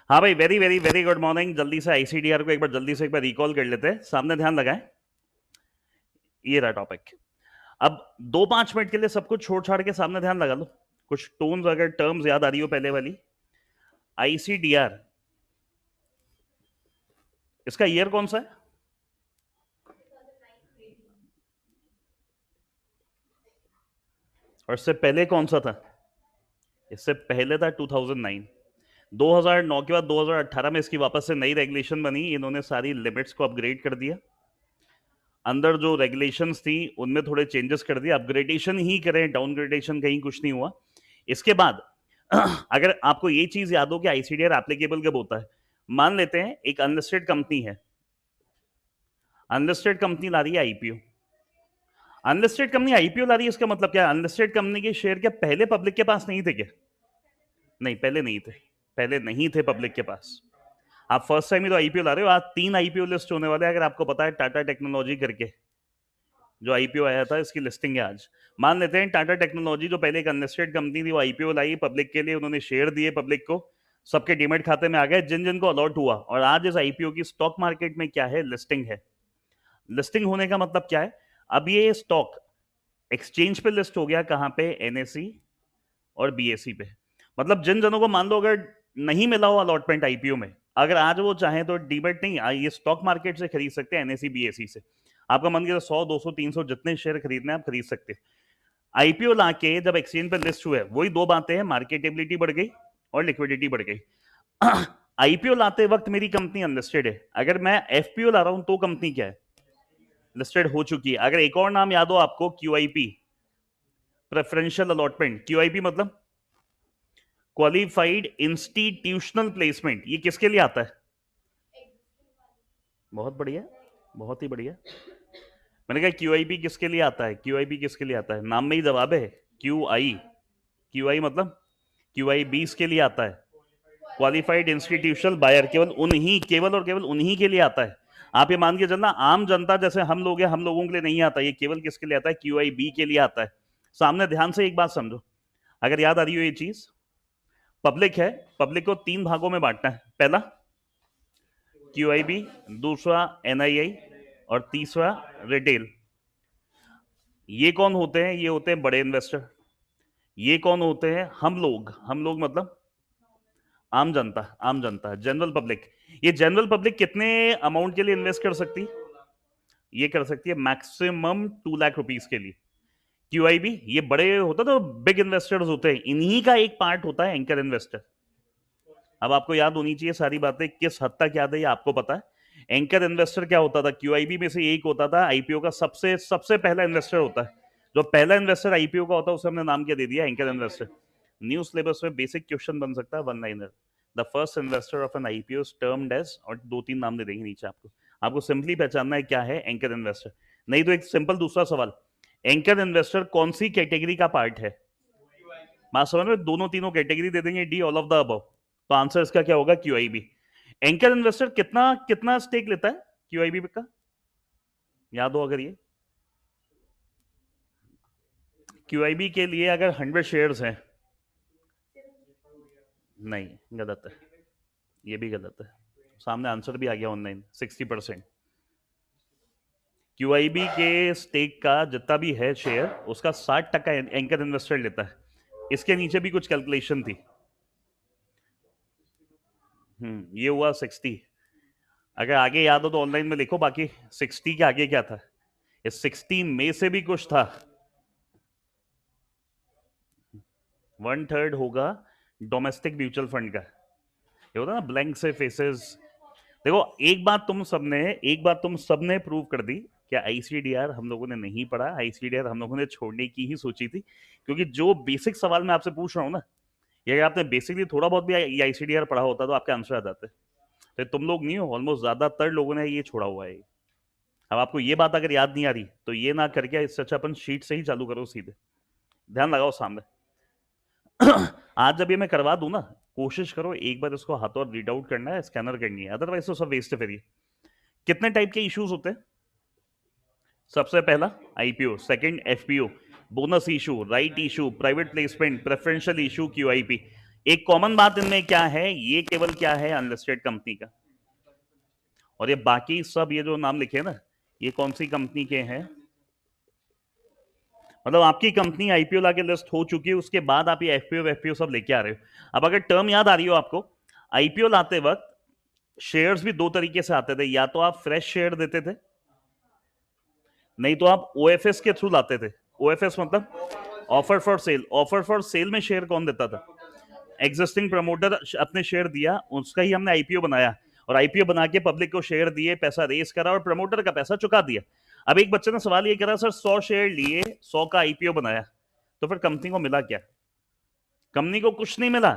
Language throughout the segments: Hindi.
हाँ भाई, very very very good morning. जल्दी से आईसीडीआर को एक बार रिकॉल कर लेते हैं। सामने ध्यान लगाएं, ये रहा टॉपिक। अब 2-5 मिनट के लिए सब कुछ छोड़ छाड़ के सामने ध्यान लगा लो। कुछ टोन्स अगर टर्म्स याद आ रही हो पहले वाली। आईसीडीआर, इसका ईयर कौन सा है? और इससे पहले कौन सा था? इससे पहले था 2009। 2009 के बाद 2018 में इसकी वापस से नई रेगुलेशन बनी। इन्होंने सारी लिमिट्स को अपग्रेड कर दिया। अंदर जो रेगुलेशंस थी उनमें थोड़े चेंजेस कर दिए। अपग्रेडेशन ही करें, डाउनग्रेडेशन कहीं कुछ नहीं हुआ। इसके बाद अगर आपको ये चीज याद हो कि आईसीडीआर एप्लीकेबल कब होता है, मान लेते हैं एक अनलिस्टेड कंपनी है, अनलिस्टेड कंपनी ला रही है आईपीओ। अनलिस्टेड कंपनी आईपीओ ला रही है, इसका मतलब क्या है? अनलिस्टेड कंपनी के शेयर क्या पहले पब्लिक के पास नहीं थे क्या? नहीं, पहले नहीं थे। पहले नहीं थे पब्लिक के पास। आप फर्स्ट टाइम ही तो आईपीओ ला रहे हो। आज 3 आईपीओ लिस्ट होने वाले हैं, अगर आपको पता है। टाटा टेक्नोलॉजी करके जो आईपीओ आया था, इसकी लिस्टिंग है आज। मान लेते हैं टाटा टेक्नोलॉजी जो पहले एक अनलिस्टेड कंपनी थी, वो आईपीओ लाई पब्लिक के लिए। उन्होंने शेयर दिए पब्लिक को, सबके डीमेट खाते में आ गए जिन जिन को अलॉट हुआ। और आज इस आईपीओ की स्टॉक मार्केट में क्या है? लिस्टिंग है। लिस्टिंग होने का मतलब क्या है? अब ये स्टॉक एक्सचेंज पे लिस्ट हो गया। कहां पे? एनएसई और बीएसई पे। मतलब जिन जनों को मान लो अगर नहीं मिला हो अलॉटमेंट आईपीओ में, अगर आज वो चाहें तो डीमेट नहीं, ये स्टॉक मार्केट से खरीद सकते हैं, एनएसई बीएसई से। आपका मन किया 100 200 300 जितने शेयर खरीदने आप खरीद सकते हैं। आईपीओ लाके जब एक्सचेंज पे लिस्ट हुए, वही दो बातें हैं, मार्केटेबिलिटी बढ़ गई और लिक्विडिटी बढ़ गई। आईपीओ लाते वक्त मेरी कंपनी अनलिस्टेड है। अगर मैं एफपीओ ला रहा हूं तो कंपनी क्या है? लिस्टेड हो चुकी है। अगर एक और नाम याद हो आपको, क्यूआईपी, प्रेफरेंशियल अलॉटमेंट। क्यूआईपी मतलब क्वालिफाइड इंस्टीट्यूशनल प्लेसमेंट। ये किसके लिए आता है? बहुत बढ़िया, बहुत ही बढ़िया। मैंने कहा क्यूआईपी किसके लिए आता है? क्यूआईपी किसके लिए आता है? नाम में ही जवाब है, क्यूआई। क्यूआई मतलब क्यूआई 20 के लिए आता है, क्वालिफाइड इंस्टीट्यूशनल बायर। केवल और केवल उन्हीं के लिए आता है। आप ये मान के चलना, आम जनता जैसे हम लोग हैं, हम लोगों के लिए नहीं आता। ये केवल किसके लिए आता है? क्यूआई बी के लिए आता है। सामने ध्यान से एक बात समझो, अगर याद आ रही हो ये चीज। पब्लिक है, पब्लिक को 3 भागों में बांटना है। पहला क्यूआईबी, दूसरा एनआईआई और तीसरा रिटेल। ये कौन होते हैं? ये होते हैं बड़े इन्वेस्टर। ये कौन होते हैं? हम लोग। हम लोग मतलब आम जनता, आम जनता, जनरल पब्लिक। ये जनरल पब्लिक कितने अमाउंट के लिए इन्वेस्ट कर सकती? ये कर सकती है मैक्सिमम 2 लाख रुपीज के लिए। क्यूआईबी ये बड़े होता तो बिग इन्वेस्टर्स होते हैं, इन्हीं का एक पार्ट होता है एंकर इन्वेस्टर। अब आपको याद होनी चाहिए सारी बातें, किस हद तक याद है ये आपको पता है। एंकर इन्वेस्टर क्या होता था? क्यूआईबी में से एक होता था आईपीओ का सबसे सबसे पहला इन्वेस्टर होता है। जो पहला इन्वेस्टर आईपीओ का होता है उसे हमने नाम क्या दे दिया? Anchor investor. न्यू सिलेबस में बेसिक क्वेश्चन बन सकता है, one liner. The first investor of an IPO termed as, और 2-3 नाम दे देंगे नीचे आपको। आपको सिंपली पहचानना है क्या है एंकर इन्वेस्टर। नहीं तो एक सिंपल दूसरा सवाल, एंकर इन्वेस्टर कौन सी कैटेगरी का पार्ट है? बात समझ में? दोनों तीनों कैटेगरी दे देंगे, D all of the above. तो आंसर इसका क्या होगा? क्यूआईबी। एंकर इन्वेस्टर कितना कितना स्टेक लेता है क्यूआईबी का? याद हो अगर ये, क्यूआईबी के लिए अगर 100 शेयर्स हैं, नहीं गलत है, ये भी गलत है। सामने आंसर भी आ गया ऑनलाइन, 60%। क्यूआईबी के स्टेक का जितना भी है शेयर, उसका 60% एंकर इन्वेस्टर लेता है। इसके नीचे भी कुछ कैलकुलेशन थी। ये हुआ 60। अगर आगे याद हो तो ऑनलाइन में लिखो, बाकी 60 के आगे क्या था? इस 60 में से भी कुछ था। 1/3 होगा डोमेस्टिक म्यूचुअल फंड का। ये होता ना ब्लैंक से फेसेस। देखो, एक बात तुम सबने प्रूव कर दी कि आईसीडीआर हम लोगों ने नहीं पढ़ा। आईसीडीआर हम लोगों ने छोड़ने की ही सोची थी, क्योंकि जो बेसिक सवाल मैं आपसे पूछ रहा हूं ना, ये अगर आपने बेसिकली थोड़ा बहुत भी आईसीडीआर पढ़ा होता तो आपके आंसर आ जाते। तो तुम लोग नहीं हो, ऑलमोस्ट ज्यादातर लोगों ने ये छोड़ा हुआ है। अब आपको ये बात अगर याद नहीं आ रही तो ये ना करके इससे अच्छा अपन शीट से ही चालू करो सीधे। ध्यान लगाओ सामने। आज जब ये मैं करवा दूं ना, कोशिश करो एक बार इसको हाथों रीड आउट करना है, स्कैनर करनी है, अदरवाइज तो सब वेस्ट है फिर ये। कितने टाइप के इश्यूज होते हैं? सबसे पहला IPO, second FPO, bonus issue, right issue, private placement, preferential issue, QIP. एक कॉमन बात इनमें क्या है, ये केवल क्या है अनलिस्टेड कंपनी का, और ये बाकी सब ये जो नाम लिखे ना ये कौन सी कंपनी के हैं, मतलब आपकी कंपनी आईपीओ लाके लिस्ट हो चुकी है, उसके बाद आप ये एफपीओ सब लेके आ रहे हो। अब अगर टर्म याद आ रही हो आपको, आईपीओ लाते वक्त शेयर्स भी दो तरीके से आते थे, या तो आप फ्रेश शेयर देते थे, नहीं तो आप ओएफएस के थ्रू लाते थे। ओएफएस मतलब offer for sale. Offer for sale में शेयर कौन देता था, एग्जिस्टिंग प्रमोटर अपने शेयर दिया, उसका ही हमने आईपीओ बनाया, और आईपीओ बना के पब्लिक को शेयर दिए, पैसा रेस करा और प्रमोटर का पैसा चुका दिया। अब एक बच्चे ने सवाल ये करा, सर 100 शेयर लिए, 100 का आईपीओ बनाया, तो फिर कंपनी को मिला क्या? कंपनी को कुछ नहीं मिला।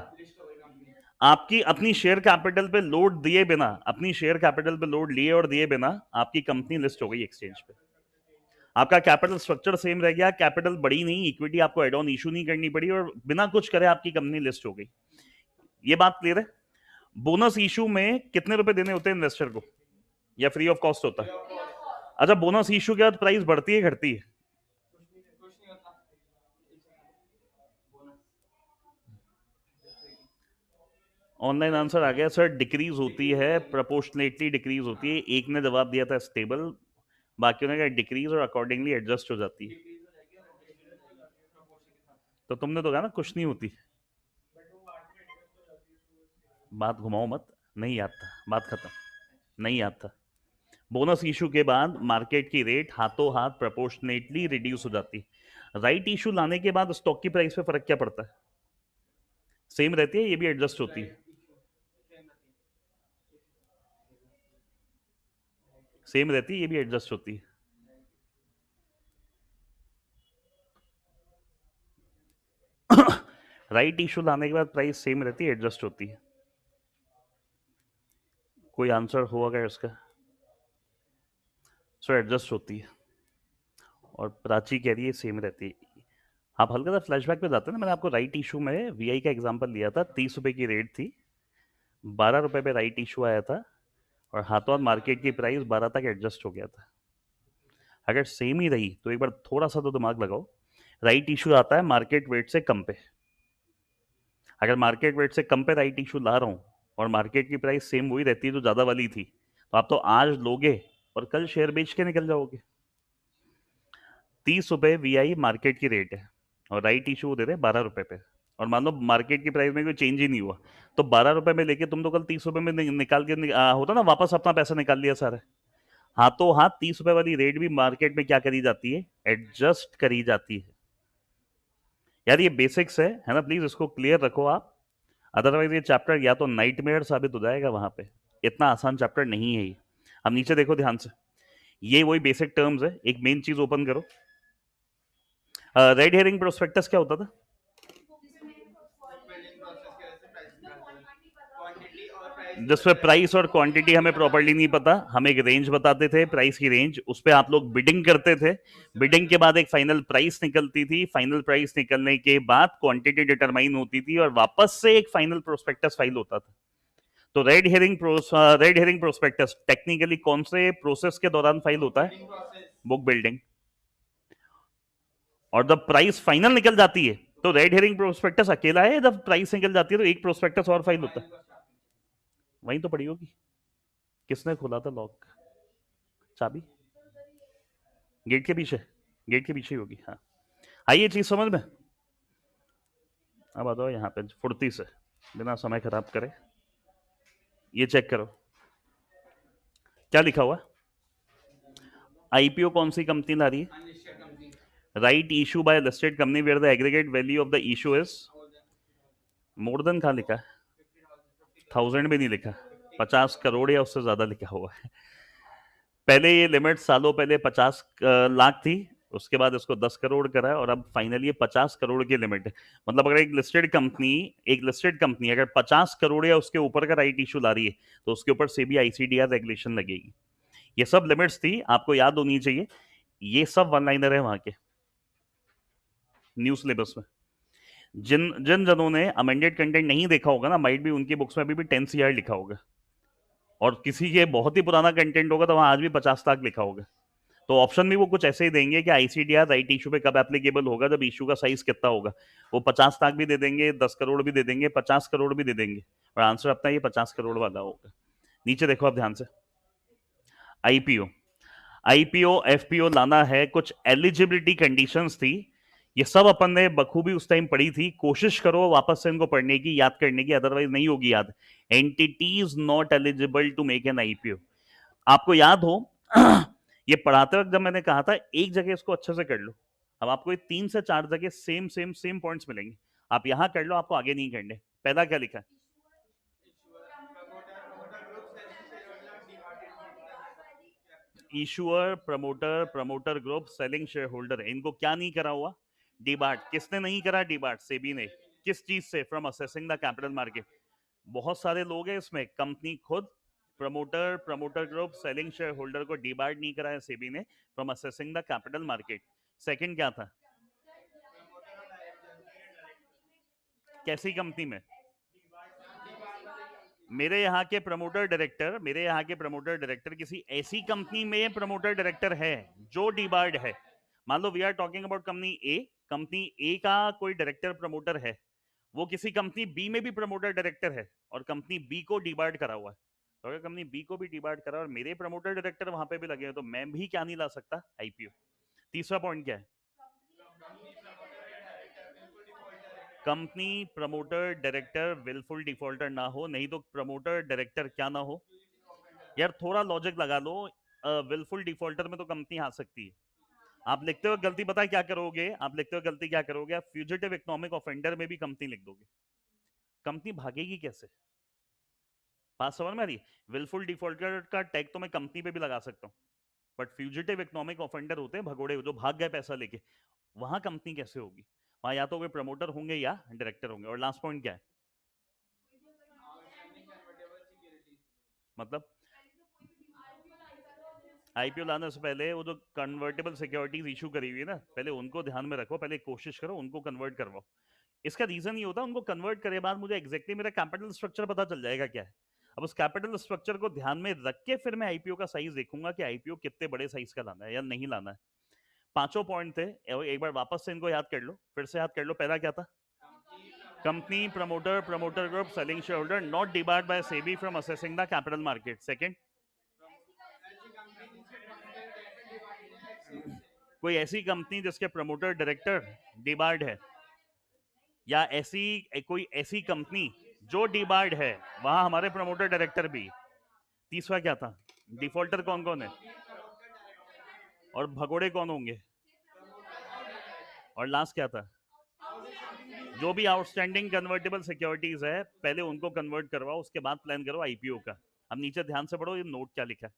आपकी अपनी शेयर कैपिटल पे लोड दिए बिना, अपनी शेयर कैपिटल पे लोड लिए और दिए बिना आपकी कंपनी लिस्ट हो गई एक्सचेंज पे। आपका कैपिटल स्ट्रक्चर सेम रह गया, कैपिटल बढ़ी नहीं, इक्विटी आपको एड ऑन इशू नहीं करनी पड़ी, और बिना कुछ करे आपकी कंपनी लिस्ट हो गई। ये बात क्लियर है? बोनस इशू में कितने रुपए देने होते हैं इन्वेस्टर को, या फ्री ऑफ कॉस्ट होता है? अच्छा, बोनस इशू के बाद प्राइस बढ़ती है घटती है? ऑनलाइन आंसर आ गया सर, डिक्रीज होती है, प्रोपोर्शनेटली डिक्रीज होती है। एक ने जवाब दिया था स्टेबल, बाकियों ने कहा डिक्रीज और अकॉर्डिंगली एडजस्ट हो जाती है। तो तुमने तो कहा ना कुछ नहीं होती। बात घुमाओ मत, नहीं याद था, बात खत्म, नहीं याद था। बोनस इशू के बाद मार्केट की रेट हाथों हाथ प्रोपोर्शनेटली रिड्यूस हो जाती है। राइट इशू लाने के बाद स्टॉक की प्राइस पे फर्क क्या पड़ता है? सेम रहती है, ये भी एडजस्ट होती है, सेम रहती है, ये भी एडजस्ट होती है। राइट इशू लाने के बाद प्राइस सेम रहती है, एडजस्ट होती है। कोई आंसर हुआ क्या इसका? सो एडजस्ट होती है, और प्राची कह रही है सेम रहती है। आप हल्का सा फ्लैशबैक पे जाते हैं ना, मैंने आपको राइट इशू में वीआई का एग्जांपल लिया था, 30 रुपए की रेट थी, 12 रुपए पे राइट इशू आया था, और हाथों हाथ मार्केट की प्राइस 12 तक एडजस्ट हो गया था। अगर सेम ही रही तो एक बार थोड़ा सा तो दिमाग लगाओ, राइट इशू आता है मार्केट वेट से कम पे, अगर मार्केट वेट से कम पे राइट इशू ला रहा हूँ और मार्केट की प्राइस सेम वही रहती है जो ज़्यादा वाली थी, तो आप तो आज लोगे और कल शेयर बेच के निकल जाओगे। 30 रुपए वीआई मार्केट की रेट है, और राइट इशू दे रहे 12 रुपए पे, और मान लो मार्केट की प्राइस में कोई चेंज ही नहीं हुआ, तो 12 रुपए में लेके तुम तो कल 30 रुपए में निकाल के होता ना, वापस अपना पैसा निकाल लिया सारा। हाथों हाथ 30 रुपए वाली रेट भी मार्केट में क्या करी जाती है, एडजस्ट करी जाती है। यार ये बेसिक्स है ना, प्लीज इसको क्लियर रखो आप, अदरवाइज ये चैप्टर या तो नाइटमेयर साबित हो जाएगा वहां पे। इतना आसान चैप्टर नहीं है ये। अब नीचे देखो ध्यान से, ये वही बेसिक टर्म्स है। एक मेन चीज ओपन करो, रेड हेरिंग प्रोस्पेक्टस क्या होता था? जिसमें प्राइस और क्वांटिटी हमें प्रॉपर्ली नहीं पता, हम एक रेंज बताते थे, प्राइस की रेंज, उस पर आप लोग बिडिंग करते थे, बिडिंग के बाद एक फाइनल प्राइस निकलती थी, फाइनल प्राइस निकलने के बाद क्वांटिटी डिटरमाइन होती थी, और वापस से एक फाइनल प्रोस्पेक्टस फाइल होता था। तो रेड हेरिंग प्रोस्पेक्टस टेक्निकली कौन से प्रोसेस के दौरान फाइल होता है? Book building. और जब प्राइस फाइनल निकल जाती है तो रेड हेरिंग प्रोस्पेक्टस अकेला है, जब प्राइस निकल जाती है तो एक प्रोस्पेक्टस और फाइल होता है। वहीं तो पड़ी होगी, किसने खोला था लॉक, चाबी गेट के पीछे, गेट के पीछे ही होगी। हाँ, आइए चीज समझ में। अब आ जाओ यहाँ पे फुर्ती से, बिना समय खराब करे। ये चेक करो क्या लिखा हुआ, आईपीओ कौन सी कंपनी ला रही है? Right issue by listed company where the aggregate value of the issue is more than, कहाँ लिखा है? 1000 भी नहीं लिखा, 50 करोड़ या उससे ज्यादा लिखा हुआ है। पहले ये लिमिट सालों पहले 50 लाख थी, उसके बाद इसको 10 करोड़ करा है, और अब फाइनली ये 50 करोड़ की लिमिट है। मतलब अगर एक लिस्टेड कंपनी अगर 50 करोड़ या उसके ऊपर का राइट इशू ला रही है तो उसके ऊपर से भी आईसीडीआर रेगुलेशन लगेगी। ये सब लिमिट्स थी, आपको याद होनी चाहिए। ये सब वन लाइनर है वहां के न्यू सिलेबस में। जिन जिन जनों ने अमेंडेड कंटेंट नहीं देखा होगा ना, माइट भी उनकी बुक्स में अभी भी 10 CR लिखा होगा, और किसी के बहुत ही पुराना कंटेंट होगा तो वहां आज भी 50 लाख लिखा होगा। तो ऑप्शन में वो कुछ ऐसे ही देंगे कि आईसीडीआर राइट इशू पे कब एप्लीकेबल होगा, जब इशू का साइज कितना होगा। वो 50 लाख भी दे देंगे, 10 करोड़ भी दे देंगे, 50 करोड़ भी दे देंगे, और आंसर अपना ये 50 करोड़ वाला होगा। नीचे देखो आप ध्यान से, आईपीओ, आईपीओ एफपीओ लाना है, कुछ एलिजिबिलिटी कंडीशंस थी, ये सब अपन ने बखूबी उस टाइम पढ़ी थी। कोशिश करो वापस से इनको पढ़ने की, याद करने की, अदरवाइज नहीं होगी याद। Entities not eligible to make an IPO, आपको याद हो ये पढ़ाते वक्त जब मैंने कहा था एक जगह इसको अच्छे से कर लो। अब आपको ये 3 से 4 जगह सेम सेम सेम पॉइंट्स मिलेंगे, आप यहां कर लो, आपको आगे नहीं करने। पहला क्या लिखा है? Issuer, promoter, promoter group, selling share holder, इनको क्या नहीं करा हुआ? डिबार्ट। किसने नहीं करा डिबार्ट? सेबी ने। किस चीज से? From accessing the capital market. बहुत सारे लोग हैं इसमें, कंपनी खुद, promoter, promoter group, selling share holder को डिबार्ट नहीं करा है सेबी ने from accessing the capital market. Second क्या था? कैसी कंपनी में? मेरे यहाँ के प्रमोटर डायरेक्टर किसी ऐसी कंपनी में प्रमोटर डायरेक्टर है जो डिबार्ड है। मान लो we are talking about company A का कोई डायरेक्टर प्रमोटर है, वो किसी कंपनी बी में भी प्रमोटर डायरेक्टर है और कंपनी बी को डिबार्ड करा हुआ है। तो अगर कंपनी बी को भी डिबार्ड करा और मेरे प्रमोटर डायरेक्टर वहां पे भी लगे हैं, तो मैं भी क्या नहीं ला सकता? आईपीओ। तीसरा पॉइंट क्या है? Company promoter director wilful defaulter ना हो, नहीं तो प्रमोटर डायरेक्टर क्या ना हो? यार थोड़ा लॉजिक लगा लो, विलफुल डिफॉल्टर में तो कंपनी आ सकती है। आप लिखते हो गलती, पता है क्या करोगे? आप लिखते हो गलती क्या करोगे? आप फ्यूजिटिव इकोनॉमिक ऑफेंडर में भी कंपनी लिख दोगे। कंपनी भागेगी कैसे? बात समझ में आ रही है? विलफुल डिफॉल्टर का टैग तो मैं कंपनी पे भी लगा सकता हूँ, बट फ्यूजिटिव इकोनॉमिक ऑफेंडर होते हैं भगोड़े जो भाग गए पैसा लेके, वहां कंपनी कैसे होगी? वहां या तो वे प्रमोटर होंगे या डायरेक्टर होंगे। और लास्ट पॉइंट क्या है? मतलब आईपीओ लाने से पहले वो जो कन्वर्टेबल सिक्योरिटीज इशू करी हुई है ना, पहले उनको ध्यान में रखो, पहले कोशिश करो उनको कन्वर्ट करवाओ। इसका रीजन ये होता है, उनको कन्वर्ट करे बाद मुझे एग्जैक्टली मेरा कैपिटल स्ट्रक्चर पता चल जाएगा क्या है। अब उस कैपिटल स्ट्रक्चर को ध्यान में रख के फिर मैं आईपीओ का साइज देखूंगा कि आईपीओ कितने बड़े साइज का लाना है या नहीं लाना है। पांचों पॉइंट थे, एक बार वापस से इनको याद कर लो, फिर से याद कर लो। पहला क्या था? Company, promoter, promoter group, selling share holder not debarred by SEBI from accessing the capital market. Second, कोई ऐसी कंपनी जिसके प्रमोटर डायरेक्टर डिबार्ड है, या कोई ऐसी कंपनी जो डिबार्ड है, वहां हमारे प्रमोटर डायरेक्टर भी। तीसरा क्या था? डिफॉल्टर कौन कौन है और भगोड़े कौन होंगे? और लास्ट क्या था? जो भी आउटस्टैंडिंग कन्वर्टेबल सिक्योरिटीज है पहले उनको कन्वर्ट करवाओ, उसके बाद प्लान करो आईपीओ का। अब नीचे ध्यान से पढ़ो, ये नोट क्या लिखा है।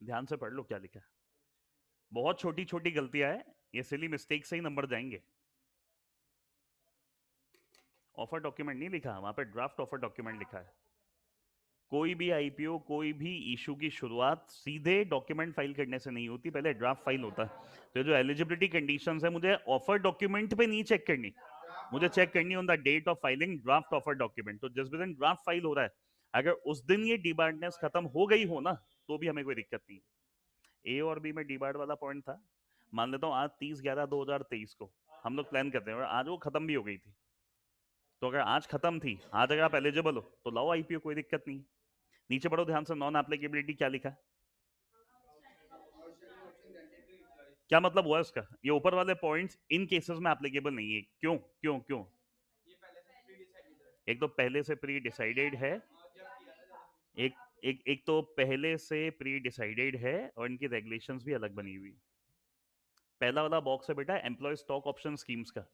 ध्यान से पढ़ लो क्या लिखा है, बहुत छोटी छोटी गलतियां है, ये सिली मिस्टेक से ही नंबर जाएंगे। ऑफर डॉक्यूमेंट नहीं लिखा वहां पे, ड्राफ्ट ऑफर डॉक्यूमेंट लिखा है। कोई भी आईपीओ, कोई भी इशू की शुरुआत सीधे डॉक्यूमेंट फाइल करने से नहीं होती, पहले ड्राफ्ट फाइल होता है। तो जो एलिजिबिलिटी कंडीशंस है, मुझे ऑफर डॉक्यूमेंट पे नहीं चेक करनी, मुझे चेक करनी on the date of filing draft offer document. तो जिस भी दिन ड्राफ्ट फाइल हो रहा है, अगर उस दिन ये डिबार्डनेस खत्म हो गई हो ना, तो भी हमें कोई दिक्कत नहीं है। ए और बी में डिबार्ड वाला पॉइंट था, मान लेता हूँ आज 30/11/2023 को हम लोग प्लान करते हैं और आज वो खत्म भी हो गई थी, तो अगर आज खत्म थी, आज अगर आप एलिजिबल हो तो लाओ आईपीओ, कोई दिक्कत नहीं। नीचे पढ़ो ध्यान से, नॉन एप्लीकेबिलिटी क्या लिखा है? क्या मतलब हुआ इसका? ये ऊपर वाले पॉइंट्स इन केसेस में एप्लीकेबल नहीं है। क्यों क्यों क्यों? एक तो पहले से प्री डिसाइडेड है, एक एक तो पहले से प्री डिसाइडेड है, और इनकी रेगुलेशंस भी अलग बनी हुई। पहला वाला बॉक्स है बेटा एम्प्लॉय स्टॉक ऑप्शन स्कीम्स का,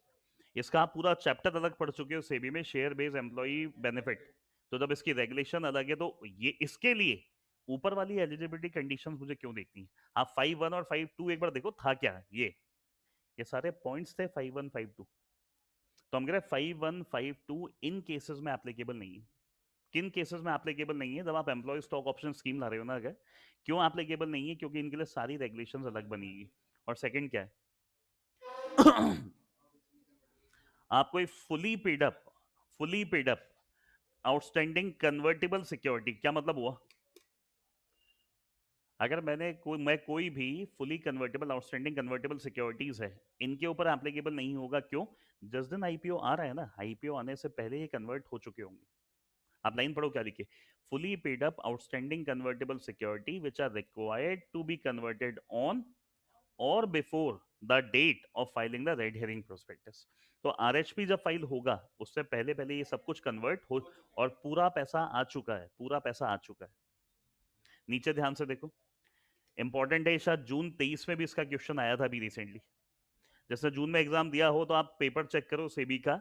इसका आप पूरा चैप्टर अलग पढ़ चुके हो सेबी में, शेयर बेस्ड एम्प्लॉय बेनिफिट। तो जब इसकी रेगुलेशन अलग है, तो ये इसके लिए ऊपर वाली एलिजिबिलिटी कंडीशंस मुझे क्यों देखनी है? आप 5.1 और 5.2 एक बार देखो था क्या है। ये सारे पॉइंट्स थे 5.1 5.2, तो हम कह रहे हैं 5.1 5.2 इन केसेस में एप्लीकेबल नहीं है। किन केसेस में एप्लीकेबल नहीं है? जब आप एम्प्लॉय स्टॉक ऑप्शन स्कीम ला रहे हो ना, अगर क्यों एप्लीकेबल नहीं है? क्योंकि इनके लिए सारी रेगुलेशंस अलग बनी है। और सेकंड क्या है? आप कोई fully paid up outstanding convertible security क्या मतलब हुआ? अगर मैं कोई भी fully convertible outstanding convertible securities है, इनके ऊपर एप्लीकेबल नहीं होगा। क्यों? जिस दिन आईपीओ आ रहा है ना, आईपीओ आने से पहले ये कन्वर्ट हो चुके होंगे। आप लाइन पढ़ो क्या लिखे, fully paid up outstanding convertible security which are required to be converted on or before the date of filing the red herring prospectus. तो आरएचपी जब फाइल होगा उससे पहले पहले ये सब कुछ कन्वर्ट हो, और पूरा पैसा आ चुका है, पूरा पैसा आ चुका है। नीचे ध्यान से देखो, इंपॉर्टेंट है, शायद जून 23 में भी इसका क्वेश्चन आया था अभी रिसेंटली। जैसे जून में एग्जाम दिया हो तो आप पेपर चेक करो सेबी का,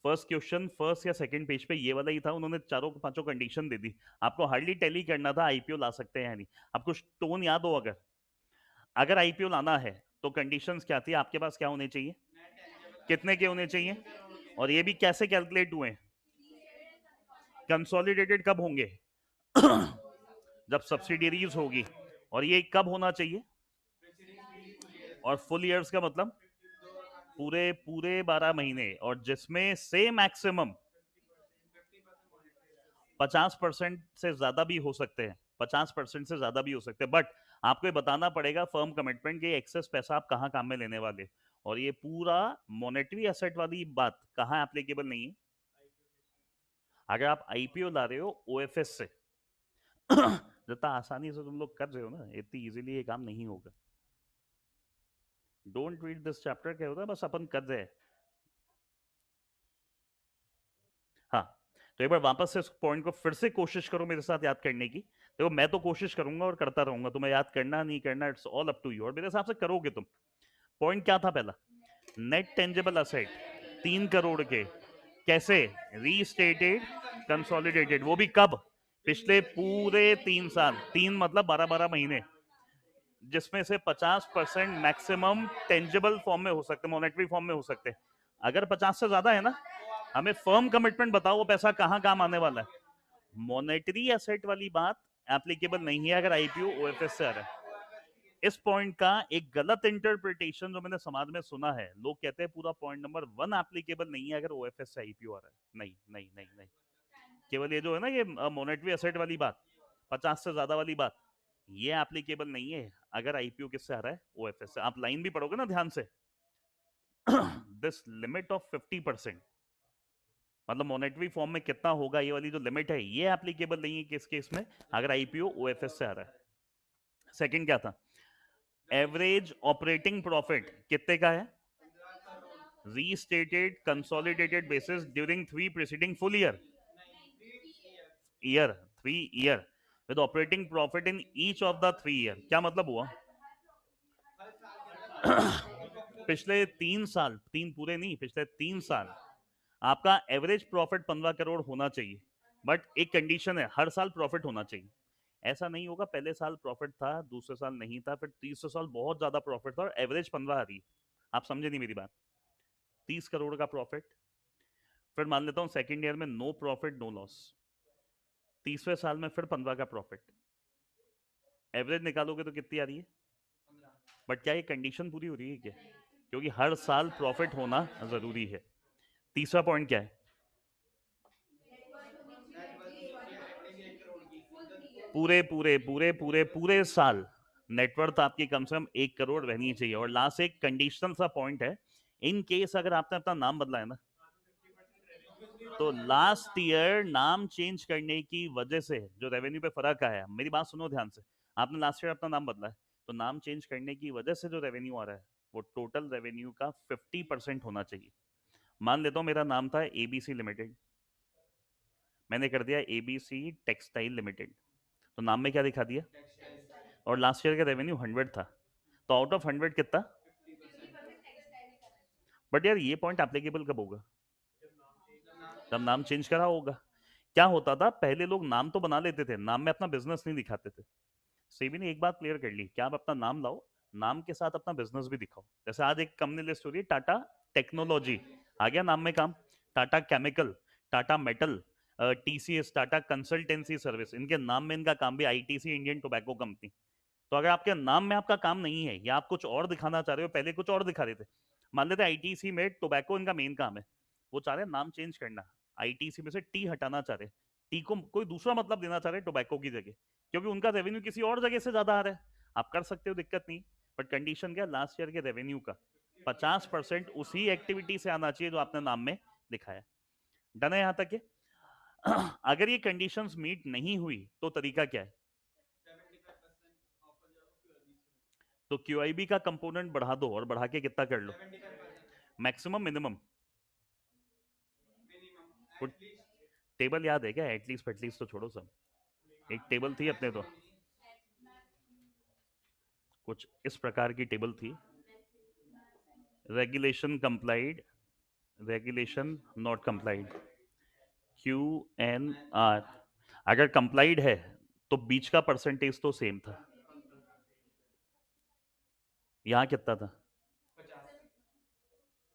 फर्स्ट क्वेश्चन फर्स्ट या सेकंड पेज पे ये वाला ही था। उन्होंने चारों पांचों कंडीशन दे दी, आपको हार्डली टैली करना था आईपीओ ला सकते हैं या नहीं। आपको टोन याद हो, अगर अगर आईपीओ लाना है तो कंडीशंस क्या थी, आपके पास क्या होने चाहिए, कितने के होने चाहिए, और ये भी कैसे कैलकुलेट हुए, कंसोलिडेटेड कब होंगे जब सब्सिडियरीज होगी, और ये कब होना चाहिए, और फुल ईयर्स का मतलब पूरे पूरे 12 महीने, और जिसमें से मैक्सिमम 50% से ज्यादा भी हो सकते हैं, 50% से ज्यादा भी हो सकते हैं। बट आपको ये बताना पड़ेगा फर्म कमिटमेंट के एक्सेस पैसा आप कहाँ काम में लेने वाले। और ये पूरा मॉनेटरी एसेट वाली बात कहाँ एप्लीकेबल नहीं है, अगर आप आईपीओ ला रहे हो ओएफएस से जितना आसानी से तुम लोग कर रहे हो ना, इतनी इजीली ये काम नहीं होगा। डोंट रीड दिस चैप्टर, क्या होता है बस अपन कर रहे हैं। हाँ, तो एक बार वापस से इस पॉइंट को फिर से कोशिश करो मेरे साथ याद करने की। देखो मैं तो कोशिश करूंगा और करता रहूंगा, तुम्हें याद करना नहीं करना it's all up to you, और मेरे हिसाब से करोगे तुम। पॉइंट क्या था पहला, नेट टेंजेबल असेट 3 करोड़ के, कैसे रीस्टेटेड कंसोलिडेटेड, वो भी कब, पिछले पूरे 3 साल, 3 मतलब 12-12 महीने, जिसमें से 50% मैक्सिमम टेंजेबल फॉर्म में हो सकते, मॉनेटरी फॉर्म में हो सकते। अगर 50 से ज्यादा है ना, हमें फर्म कमिटमेंट बताओ वो पैसा कहां काम आने वाला है। मॉनेटरी एसेट वाली बात एप्लीकेबल नहीं है अगर आईपीओ ओएफएस से आ रहा है। इस पॉइंट का एक गलत इंटरप्रिटेशन जो मैंने समाज में सुना है, लोग कहते हैं पूरा पॉइंट नंबर 1 एप्लीकेबल नहीं है अगर ओएफएस से आईपीओ आ रहा है। नहीं नहीं नहीं नहीं, केवल ये जो है ना ये मॉनेटरी एसेट वाली बात, 50 से ज्यादा वाली बात, ये एप्लीकेबल नहीं है अगर आईपीओ किससे आ रहा है, ओएफएस से। आप लाइन भी पढ़ोगे ना ध्यान से दिस लिमिट ऑफ 50%, मतलब मॉनेटरी फॉर्म में कितना होगा, ये वाली जो लिमिट है ये एप्लीकेबल नहीं है किस केस में, अगर आईपीओ ओएफएस से आ रहा है। सेकंड क्या था, एवरेज ऑपरेटिंग प्रॉफिट कितने का है, restated consolidated basis during 3 preceding full year 3 year with operating profit in each of the 3 year. क्या मतलब हुआ पिछले 3 साल, 3 पूरे नहीं, पिछले 3 साल आपका एवरेज प्रॉफिट 15 करोड़ होना चाहिए। बट एक कंडीशन है, हर साल प्रॉफिट होना चाहिए। ऐसा नहीं होगा पहले साल प्रॉफिट था, दूसरे साल नहीं था, फिर तीसरे साल बहुत ज्यादा प्रॉफिट था और एवरेज 15 आ रही है। आप समझे नहीं मेरी बात, 30 करोड़ का प्रॉफिट, फिर मान लेता हूं सेकेंड ईयर में नो प्रॉफिट नो लॉस, तीसरे साल में फिर 15 का प्रॉफिट, एवरेज निकालोगे तो कितनी आ रही है। बट क्या ये कंडीशन पूरी हो रही है क्या, क्योंकि हर साल प्रॉफिट होना जरूरी है। तीसरा पॉइंट क्या है, पूरे पूरे पूरे पूरे पूरे साल नेटवर्थ आपकी कम से कम 1 करोड़ रहनी चाहिए। और लास्ट एक कंडीशनल सा पॉइंट है, इन केस अगर आपने अपना नाम बदला है ना, तो लास्ट ईयर नाम चेंज करने की वजह से जो रेवेन्यू पे फर्क आया, मेरी बात सुनो ध्यान से, आपने लास्ट ईयर अपना नाम बदला है, तो नाम चेंज करने की वजह से जो रेवेन्यू आ रहा है वो टोटल रेवेन्यू का 50% होना चाहिए। मान लेता हूं मेरा नाम था एबीसी लिमिटेड, मैंने कर दिया एबीसी टेक्सटाइल लिमिटेड, तो नाम में क्या दिखा दिया, और लास्ट ईयर का रेवेन्यू 100 था, तो आउट ऑफ 100 कितना। बट यार ये पॉइंट एप्लीकेबल कब होगा, जब नाम चेंज करा होगा। क्या होता था पहले, लोग नाम तो बना लेते थे, नाम में अपना बिजनेस नहीं दिखाते थे। सेबी ने एक बात क्लियर कर ली, क्या आप अपना नाम लाओ, नाम के साथ अपना बिजनेस भी दिखाओ। जैसे आज एक कंपनी लिस्ट हो रही है, टाटा टेक्नोलॉजी आ गया नाम में काम, Tata chemical, Tata metal, TCS Tata consultancy service, इनके नाम में इनका काम भी आईटीसी इंडियन टोबैको कंपनी। तो अगर आपके नाम में आपका काम नहीं है या आप कुछ और दिखाना चाह रहे हो, पहले कुछ और दिखा रहे थे, मान लेते आईटीसी में टोबैको इनका मेन काम है, वो चाह रहे हैं नाम चेंज करना, आईटीसी में से टी हटाना चाह रहे, टी को कोई दूसरा मतलब देना चाह रहे टोबैको की जगह, क्योंकि उनका रेवेन्यू किसी और जगह से ज्यादा आ रहा है। आप कर सकते हो, दिक्कत नहीं, बट कंडीशन क्या, लास्ट ईयर के रेवेन्यू का 50% उसी एक्टिविटी से आना चाहिए जो आपने नाम में दिखाया। डन है यहां तक के? अगर ये कंडीशंस मीट नहीं हुई तो तरीका क्या है? तो क्यूआईबी का कंपोनेंट बढ़ा दो, और बढ़ा के कितना कर लो? Maximum minimum? टेबल याद है क्या? एटलीस्ट फेटलीस्ट तो छोड़ो सब, एक टेबल थी अपने तो, कुछ इस प्रकार की टेबल थी, regulation complied, regulation not complied, Q N R. अगर कंप्लाइड है तो बीच का परसेंटेज तो सेम था, यहाँ कितना था?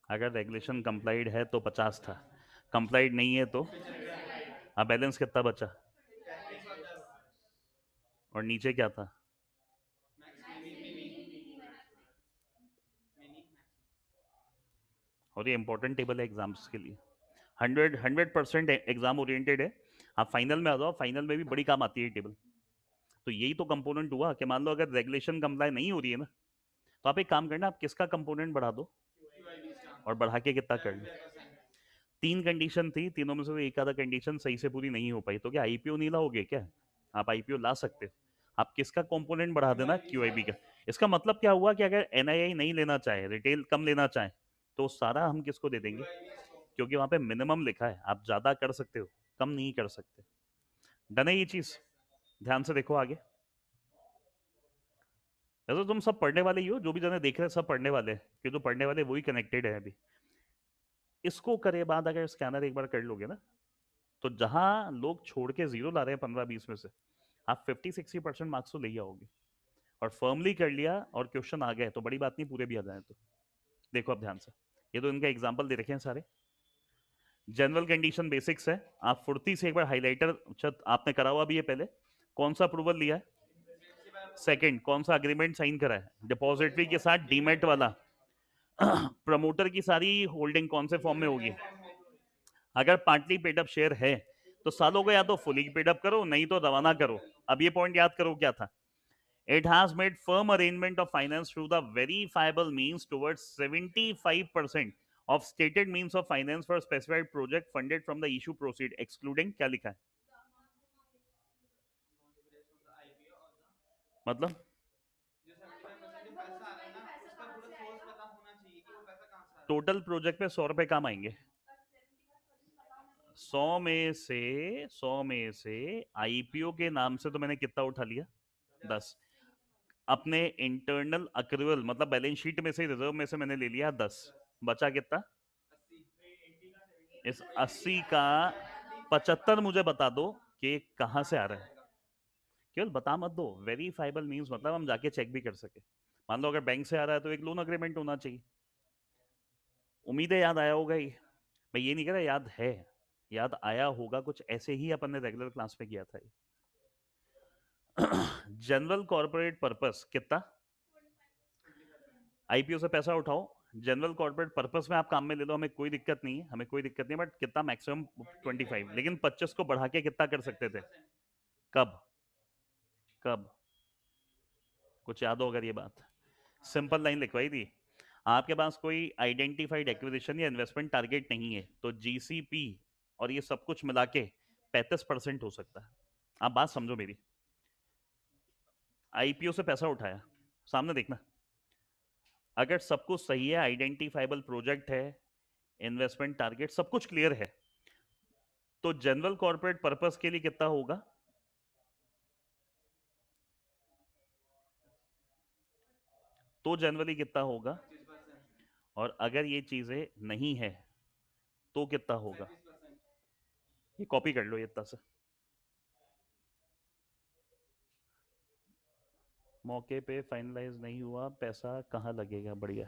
अगर रेगुलेशन कंप्लाइड है तो 50 था, कंप्लाइड नहीं है तो अब बैलेंस कितना बचा? और नीचे क्या था? और ये इंपॉर्टेंट टेबल है एग्जाम्स के लिए, 100% एग्जाम ओरिएंटेड है। आप फाइनल में आ जाओ, फाइनल में भी बड़ी काम आती है टेबल। तो यही तो कंपोनेंट हुआ कि मान लो अगर रेगुलेशन कंप्लाई नहीं हो रही है ना, तो आप एक काम करना, आप किसका कंपोनेंट बढ़ा दो और बढ़ा के कितना कर लो। तीन कंडीशन थी, तीनों में से एक आधा कंडीशन सही से पूरी नहीं हो पाई, तो क्या आईपीओ नहीं लाओगे क्या? आप आईपीओ ला सकते हो। आप किसका कंपोनेंट बढ़ा देना? क्यूआईबी का। इसका मतलब क्या हुआ कि अगर एनआईआई नहीं लेना चाहे, रिटेल कम लेना चाहे, तो सारा हम किसको दे देंगे? क्योंकि वहां पे मिनिमम लिखा है, आप ज्यादा कर सकते हो, कम नहीं कर सकते। डन है ये चीज? ध्यान से देखो आगे। वैसे तुम सब पढ़ने वाले ही हो, जो भी जने देख रहे हैं सब पढ़ने वाले हैं, कि जो पढ़ने वाले वही कनेक्टेड है अभी। इसको करे बाद अगर स्कैनर एक बार कर लोगे ना, तो जहां लोग छोड़ के जीरो ला रहे हैं 15-20 में से, आप 50-60% मार्क्स तो ले ही आओगे। और फर्मली कर लिया और क्वेश्चन आ गए तो बड़ी बात नहीं, पूरे भी आ जाए तो। देखो अब ध्यान से, ये तो इनका एग्जाम्पल दे रखे हैं सारे। जनरल कंडीशन बेसिक्स है, आप फुर्ती से एक बार हाईलाइटर, आपने करा हुआ भी है पहले, कौन सा अप्रूवल लिया है? सेकंड, कौन सा अग्रीमेंट साइन करा है? डिपॉजिटरी के साथ डीमेट वाला। प्रमोटर की सारी होल्डिंग कौन से फॉर्म में होगी? अगर पार्टली पेड अप शेयर है तो सालों को या तो फुली पेड अप करो, नहीं तो रवाना करो। अब ये पॉइंट याद करो क्या था? It has made firm arrangement of finance through the verifiable means towards 75% of stated means of finance for specified project funded from the issue proceed excluding, क्या लिखा है? मतलब टोटल प्रोजेक्ट पे 100 रुपए काम आएंगे। 100 में से आईपीओ के नाम से तो मैंने कितना उठा लिया? 10। अपने इंटरनल अक्रूवल मतलब बैलेंस शीट में से, रिजर्व में से मैंने ले लिया 10। बचा कितना? इस 80 का 75 मुझे बता दो कि कहां से आ रहा है। केवल बता मत दो, वेरीफाइबल मीन्स मतलब हम जाके चेक भी कर सके। मान लो अगर बैंक से आ रहा है तो एक लोन अग्रीमेंट होना चाहिए। उम्मीद है याद आया होगा ही, मैं ये नहीं कह रहा याद है, याद आया होगा, कुछ ऐसे ही अपन ने रेगुलर क्लास में किया था। जनरल कॉर्पोरेट पर्पस कितना? आईपीओ से पैसा उठाओ, जनरल कॉर्पोरेट पर्पस में आप काम में ले लो, हमें कोई दिक्कत नहीं है, हमें कोई दिक्कत नहीं है, बट कितना? मैक्सिमम 25, लेकिन 25 को बढ़ा के कितना कर सकते थे? कब? कब? कुछ याद हो अगर ये बात? सिंपल लाइन लिखवाई थी, आपके पास कोई आइडेंटिफाइड एक्विजिशन या इन्वेस्टमेंट टारगेट नहीं है तो जीसीपी और ये सब कुछ मिला के 35% हो सकता है। आप बात समझो मेरी, आईपीओ से पैसा उठाया, सामने देखना, अगर सब कुछ सही है, आइडेंटिफाइबल प्रोजेक्ट है, इन्वेस्टमेंट टारगेट सब कुछ क्लियर है, तो जनरल कॉर्पोरेट पर्पस के लिए कितना होगा? तो जनरली कितना होगा? और अगर ये चीजें नहीं है तो कितना होगा? ये कॉपी कर लो ये इतना सा, मौके पे फाइनलाइज नहीं हुआ, पैसा कहाँ लगेगा? बढ़िया।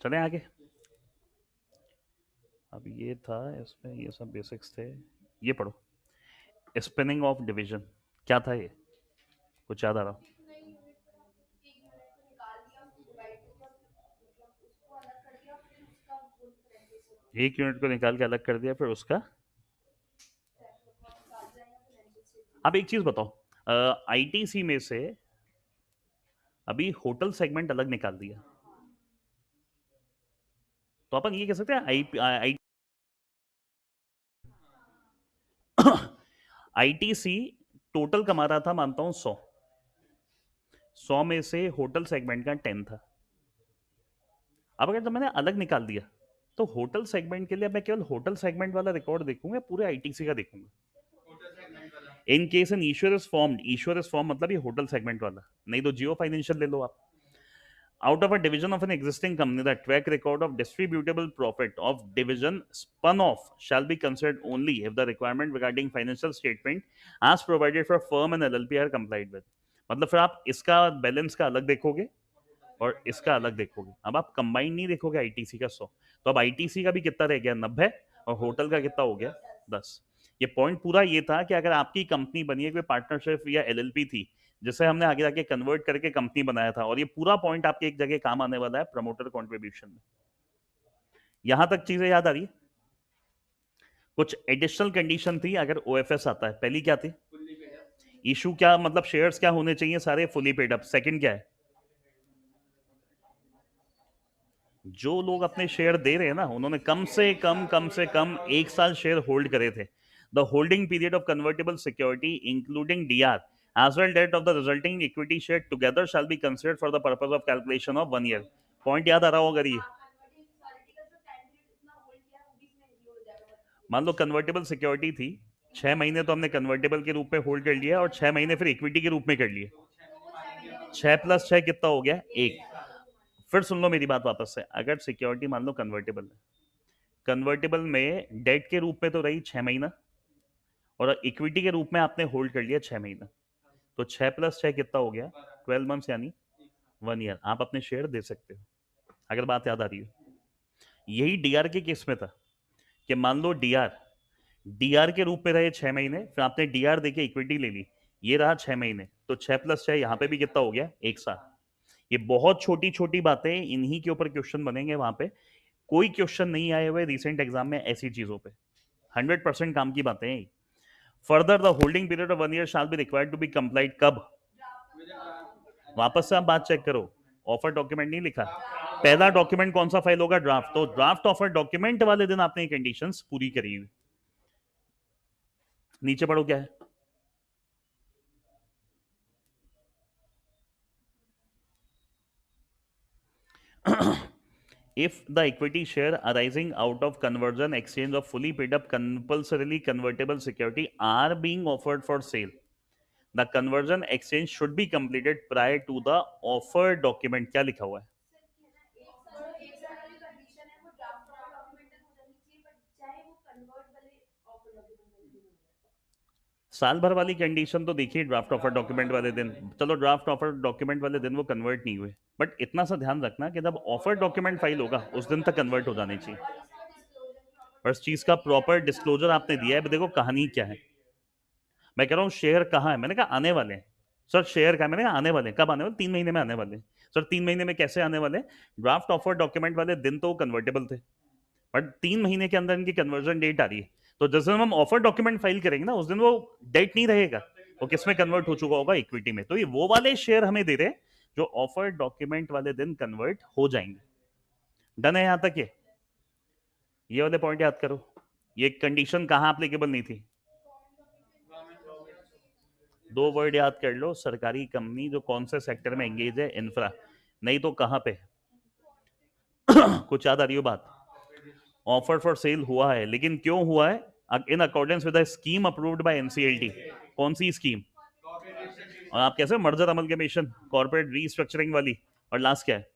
चले आगे। अब ये था, इसमें ये सब बेसिक्स थे, ये पढ़ो। स्पिनिंग ऑफ डिवीजन क्या था ये, कुछ याद आ रहा? एक यूनिट को निकाल के अलग कर दिया, फिर उसका। अब एक चीज बताओ, आईटीसी में से अभी होटल सेगमेंट अलग निकाल दिया, तो अपन ये कह सकते हैं आईटीसी टोटल कमा रहा था, मानता हूं 100 में से होटल सेगमेंट का 10 था। अब अगर तो मैंने अलग निकाल दिया, तो होटल सेगमेंट के लिए मैं केवल होटल सेगमेंट वाला रिकॉर्ड देखूंगा, पूरे आईटीसी का देखूंगा। In case an issuer is formed, issuer is form मतलब ये होटल सेगमेंट वाला, नहीं तो जियो फाइनेंशियल ले लो आप। Out of a division of an existing company, the track record of distributable profit of division spun off shall be considered only if the requirement regarding financial statement as provided for firm and LLP are complied with. मतलब फिर आप इसका बैलेंस का अलग देखोगे और इसका अलग देखोगे, अब आप कंबाइन नहीं देखोगे आईटीसी का 100, तो अब आईटीसी का भी कितना रह गया 90, और होटल का कितना हो गया 10। ये पॉइंट पूरा ये था कि अगर आपकी कंपनी बनी है, कोई पार्टनरशिप या एलएलपी थी जिसे हमने आगे जाके कन्वर्ट करके कंपनी बनाया था, और ये पूरा पॉइंट आपके एक जगह काम आने वाला है प्रमोटर कॉन्ट्रीब्यूशन में। यहां तक चीजें याद आ रही है? कुछ एडिशनल कंडीशन थी अगर ओएफएस आता है। पहली क्या थी? इशू क्या मतलब शेयर्स क्या होने चाहिए सारे फुली पेड अप। सेकंड क्या है? जो लोग अपने शेयर दे रहे हैं ना, उन्होंने कम से कम 1 साल शेयर होल्ड करे थे। The holding period of convertible security including DR as well that of the resulting equity share together shall be considered for the purpose of calculation of 1 year। Point याद आ रहा होगा? ये मान लो कन्वर्टेबल सिक्योरिटी थी, 6 महीने तो हमने कन्वर्टेबल के रूप में होल्ड कर लिया और 6 महीने फिर इक्विटी के रूप में कर लिए। 6 + 6 कितना हो गया? 1। फिर सुन लो मेरी बात वापस से, अगर सिक्योरिटी मान लो कन्वर्टेबल है, कन्वर्टेबल में डेट के रूप में तो रही 6 महीना, और इक्विटी के रूप में आपने होल्ड कर लिया 6 महीना, तो 6 + 6 कितना हो गया? 12 मंथ्स, यानी 1 ईयर आप अपने शेयर दे सकते हो, अगर बात याद आ रही है। यही डीआर के केस में था कि मान लो डीआर डीआर के रूप में रहे 6 महीने, फिर आपने डीआर देके इक्विटी ले ली, ये रहा 6 महीने, तो 6 + 6 यहाँ पे भी कितना हो गया? 1 साल। ये बहुत छोटी छोटी बातें, इन्हीं के ऊपर क्वेश्चन बनेंगे। वहां पे कोई क्वेश्चन नहीं आए हुए रिसेंट एग्जाम में ऐसी चीजों पे, 100% काम की बातें हैं। Further the holding period of 1 year shall be required to be complied कब? वापस से आप बात चेक करो, ऑफर डॉक्यूमेंट नहीं लिखा। पहला डॉक्यूमेंट कौन सा फाइल होगा? ड्राफ्ट। तो ड्राफ्ट ऑफर डॉक्यूमेंट वाले दिन आपने कंडीशंस पूरी करी हुई। नीचे पढ़ो क्या है। If the equity share arising out of conversion exchange of fully paid up compulsorily convertible security are being offered for sale, the conversion exchange should be completed prior to the offer document। क्या लिखा हुआ है? साल भर वाली कंडीशन तो देखिए ड्राफ्ट ऑफर डॉक्यूमेंट वाले दिन। चलो ड्राफ्ट ऑफर डॉक्यूमेंट वाले दिन वो कन्वर्ट नहीं हुए, बट इतना सा ध्यान रखना कि जब ऑफर डॉक्यूमेंट फाइल होगा उस दिन तक कन्वर्ट हो जाने चाहिए, और इस चीज का प्रॉपर डिस्क्लोजर आपने दिया है। देखो कहानी क्या है, मैं कह रहा हूँ शेयर कहाँ है, मैंने कहा आने वाले हैं। सर शेयर कहाँ? मैंने कहा आने वाले हैं। कब आने वाले? 3 महीने में आने वाले हैं। सर 3 महीने में कैसे आने वाले? ड्राफ्ट ऑफर डॉक्यूमेंट वाले दिन तो कन्वर्टेबल थे, बट 3 महीने के अंदर इनकी कन्वर्जन डेट आ रही है, तो जिस दिन हम ऑफर डॉक्यूमेंट फाइल करेंगे ना, उस दिन वो डेट नहीं रहेगा, वो किस में कन्वर्ट हो चुका होगा? इक्विटी में। तो ये वो वाले शेयर हमें दे रहे हैं जो ऑफर डॉक्यूमेंट वाले दिन कन्वर्ट हो जाएंगे। डन है यहां तक? ये वाले पॉइंट याद करो। ये कंडीशन कहां एप्लीकेबल नहीं थी? 2 वर्ड याद कर लो, सरकारी कंपनी जो कौन से सेक्टर में एंगेज है, इंफ्रा, नहीं तो कहां पे? कुछ याद आ रही हो बात? ऑफर फॉर सेल हुआ है, लेकिन क्यों हुआ है? In accordance with scheme approved by NCLT. कौन सी स्कीम? और आप कैसे? मर्जर अमलगमेशन, कॉर्पोरेट रीस्ट्रक्चरिंग वाली। और लास्ट क्या है?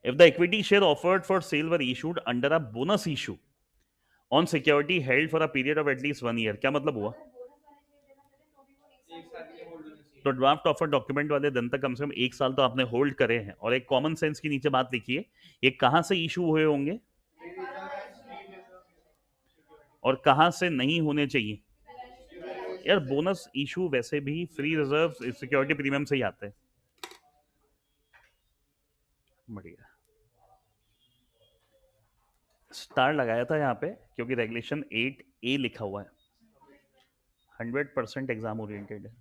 If the equity share offered for cell were issued under a bonus issue on security held for a period of at least 1 year. क्या मतलब हुआ? तो ड्राफ्ट ऑफर डॉक्यूमेंट वाले दिन तक कम से कम 1 साल तो आपने होल्ड करे हैं। और एक कॉमन सेंस की नीचे बात लिखिए, ये कहां से इशू हुए होंगे और कहां से नहीं होने चाहिए। यार बोनस इशू वैसे भी फ्री रिजर्व सिक्योरिटी प्रीमियम से ही आते हैं। बढ़िया, स्टार लगाया था यहाँ पे क्योंकि रेगुलेशन 8A लिखा हुआ है, 100% एग्जाम ओरिएंटेड है।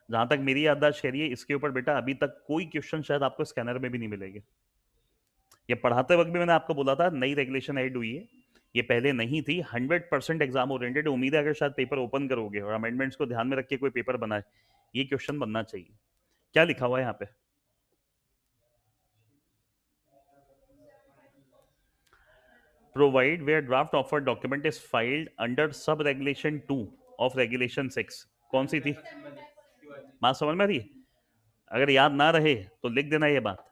जहां तक मेरी याददाश्त कह रही है, इसके ऊपर बेटा अभी तक कोई क्वेश्चन शायद आपको स्कैनर में भी नहीं मिलेंगे। ये पढ़ाते वक्त भी मैंने आपको बोला था नई रेगुलेशन ऐड हुई है, ये पहले नहीं थी। 100% एग्जाम ओरिएंटेड। उम्मीद है अगर शायद पेपर ओपन करोगे और अमेंडमेंट्स को ध्यान में रख के कोई पेपर बनाए, ये क्वेश्चन बनना चाहिए। क्या लिखा हुआ है यहाँ पे? Provide where draft offer document is filed under sub regulation 2 of regulation 6। कौन सी थी? बात समझ में आ रही है? अगर याद ना रहे तो लिख देना ये बात।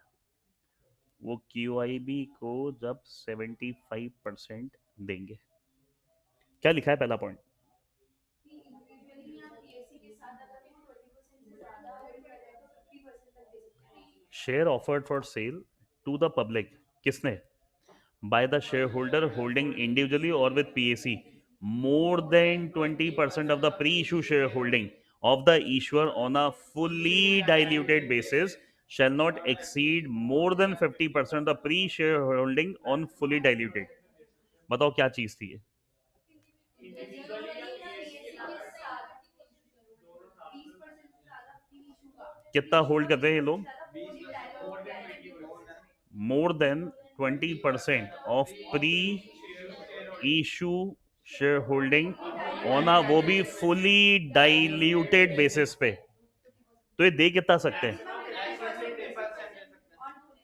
वो QIB को जब 75% देंगे। क्या लिखा है पहला point? Share offered for sale to the public, किसने? By the shareholder holding individually or with PAC more than 20% of the pre-issue shareholding of the issuer on a fully diluted basis shall not exceed more than 50% of the pre-shareholding on fully diluted। बताओ क्या चीज थी ये? कितना होल्ड करते हैं ये लोग? More than 20% of pre issue share holding on वो भी फुली डाइल्यूटेड बेसिस पे। तो ये दे कितना सकते हैं?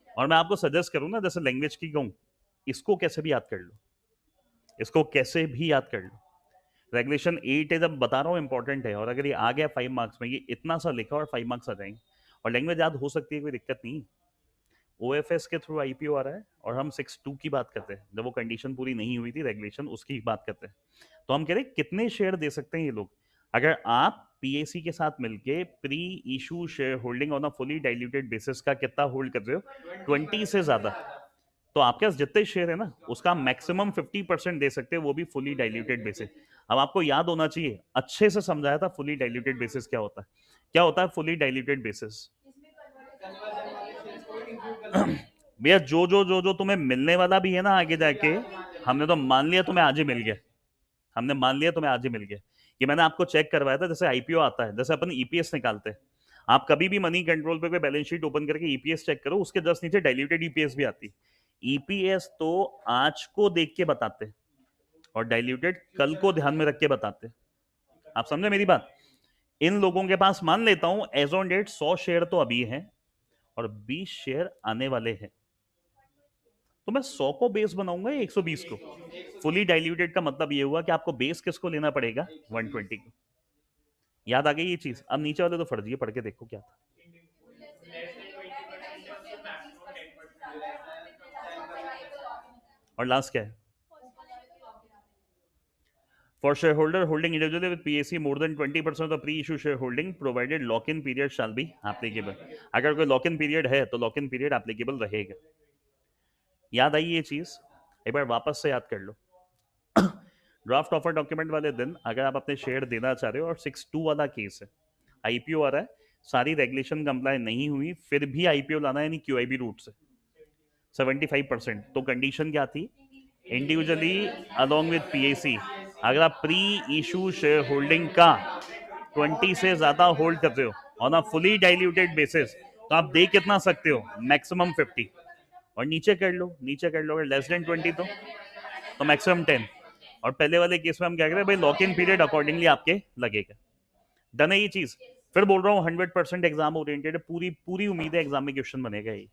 और मैं आपको सजेस्ट करूं ना, जैसे लैंग्वेज की कहूं, इसको कैसे भी याद कर लो, इसको कैसे भी याद कर लो। रेगुलेशन 8 है, जब बता रहा हूँ इंपॉर्टेंट है। और अगर ये आ गया 5 मार्क्स में, ये इतना सा लिखा और 5 मार्क्स आ जाएंगे। और लैंग्वेज याद हो सकती है, कोई दिक्कत नहीं। OFS के थ्रू IPO आ रहा है और हम 6(2) की बात करते हैं, जब वो कंडीशन पूरी नहीं हुई थी रेगुलेशन, उसकी बात करते हैं। तो हम कह रहे हैं कितने शेयर दे सकते हैं ये लोग। अगर आप PAC के साथ मिलके pre issue share holding on a fully diluted basis का कितना होल्ड कर रहे हो? 20 से ज्यादा। तो आपके पास जितने शेयर है ना, उसका मैक्सिमम 50% दे सकते हैं, वो भी फुली डाइल्यूटेड बेसिस। अब आपको याद होना चाहिए, अच्छे से समझाया था फुली डाइल्यूटेड बेसिस क्या होता है। क्या होता है फुली डाइल्यूटेड बेसिस? भैया जो तुम्हें मिलने वाला भी है ना आगे जाके, हमने तो मान लिया तुम्हें आज ही मिल गया। हमने मान लिया तुम्हें आज ही मिल गया। ये मैंने आपको चेक करवाया था, जैसे IPO आता है, जैसे अपन EPS निकालते हैं। आप कभी भी मनी कंट्रोल पे कोई बैलेंस शीट ओपन करके EPS चेक करो, उसके जस्ट नीचे डाइल्यूटेड EPS भी आती है। EPS तो आज को देख के बताते हैं और डाइल्यूटेड कल को ध्यान में रख के बताते हैं। आप समझे मेरी बात? इन लोगों के पास मान लेता हूं एज ऑन डेट 100 शेयर तो अभी हैं और 20 शेयर आने वाले हैं, तो मैं 100 को बेस बनाऊंगा या 120 को? फुली डाइल्यूटेड का मतलब ये हुआ कि आपको बेस किसको लेना पड़ेगा? 120 को। याद आ गई ये चीज? अब नीचे वाले तो फर्जी है, पढ़ के देखो क्या था। और लास्ट क्या है? For shareholder holding individually with PAC more than 20% of the pre-issue shareholding, provided lock-in period shall be applicable। अगर कोई लॉक-इन पीरियड है तो लॉक-इन पीरियड एप्लीकेबल रहेगा। याद आई ये चीज? एक बार वापस से याद कर लो। ड्राफ्ट ऑफर डॉक्यूमेंट वाले दिन अगर आप अपने शेयर देना चाह रहे हो और 6(2) वाला केस है, IPO आ रहा है, सारी रेगुलेशन कंप्लाई नहीं हुई, फिर भी IPO लाना है, यानी QIB रूट से 75%, तो कंडीशन क्या थी? इंडिविजुअली अलोंग विद PAC, अगर आप प्री इशू शेयर होल्डिंग का 20 से ज्यादा होल्ड करते हो on a fully diluted basis, तो आप दे कितना सकते हो? मैक्सिमम 50। और नीचे कर लो, नीचे कर लो, अगर लेस देन 20 तो मैक्सिमम 10। और पहले वाले केस में हम क्या करें भाई, लॉक इन पीरियड अकॉर्डिंगली आपके लगेगा। डन है ये चीज? फिर बोल रहा हूँ 100% एग्जाम ओरिएंटेड, पूरी पूरी उम्मीद है एग्जाम में क्वेश्चन बनेगा ये।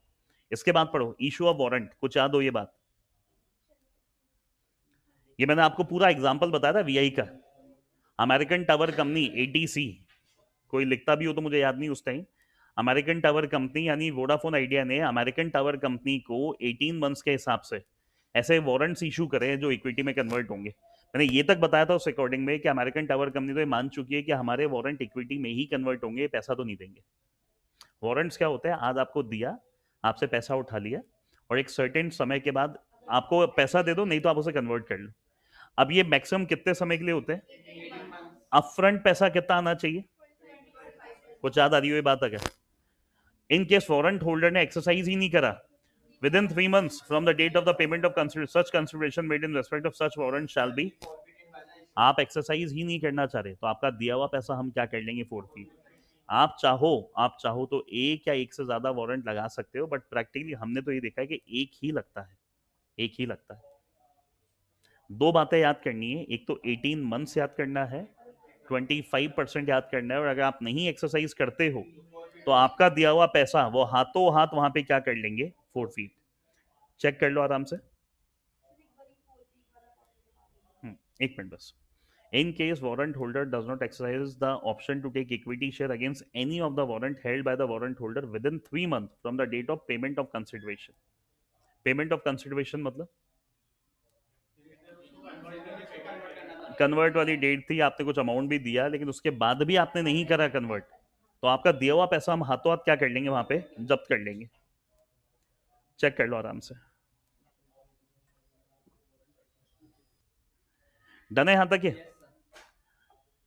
इसके बाद पढ़ो इशू ऑफ वारंट, कुछ याद हो ये बात? ये मैंने आपको पूरा एग्जांपल बताया था VI का। अमेरिकन टावर कंपनी ATC, कोई लिखता भी हो तो मुझे याद नहीं उस टाइम। अमेरिकन टावर कंपनी यानी वोडाफोन आइडिया ने अमेरिकन टावर कंपनी को 18 मंथ्स के हिसाब से ऐसे वारंट्स इशू करे जो इक्विटी में कन्वर्ट होंगे। मैंने ये तक बताया था उस रिकॉर्डिंग में कि अमेरिकन टावर कंपनी तो ये मान चुकी है कि हमारे वारंट इक्विटी में ही कन्वर्ट होंगे, पैसा तो नहीं देंगे। वारंट्स क्या होते हैं, आज आपको दिया, आपसे पैसा उठा लिया और एक सर्टेन समय के बाद आपको पैसा दे दो, नहीं तो आप उसे कन्वर्ट कर लो। अब ये मैक्सिमम कितने समय के लिए होते हैं? अपफ्रंट पैसा कितना आना चाहिए? कुछ याद आ रही हो ये बात? अगर इन केस वारंट होल्डर ने एक्सरसाइज ही नहीं करा within 3 months from the date of the payment of such consideration made in respect of such warrant shall be, आप एक्सरसाइज ही नहीं करना चाह रहे तो आपका दिया हुआ पैसा हम क्या कर लेंगे? फोरफीट। आप चाहो तो एक या एक से ज्यादा वारंट लगा सकते हो, बट प्रैक्टिकली हमने तो ये देखा है कि एक ही लगता है, एक ही लगता है। दो बातें याद करनी है, एक तो 18 मंथ्स याद करना है, 25% याद करना है, और अगर आप नहीं एक्सरसाइज करते हो तो आपका दिया हुआ पैसा वो हाथों हाथ वहां पे क्या कर लेंगे? फोरफीट। चेक कर लो आराम से। एक मिनट बस। In case warrant holder does not exercise the option to take equity share against any of the warrant held by the warrant holder within 3 months from the date of payment of consideration. Payment of consideration मतलब कन्वर्ट वाली डेट थी, आपने कुछ अमाउंट भी दिया लेकिन उसके बाद भी आपने नहीं करा कन्वर्ट, तो आपका दिया हुआ पैसा हम हाथों हाथ क्या कर लेंगे? वहां पे जब्त कर लेंगे। चेक कर लो आराम से। डन है यहां तक?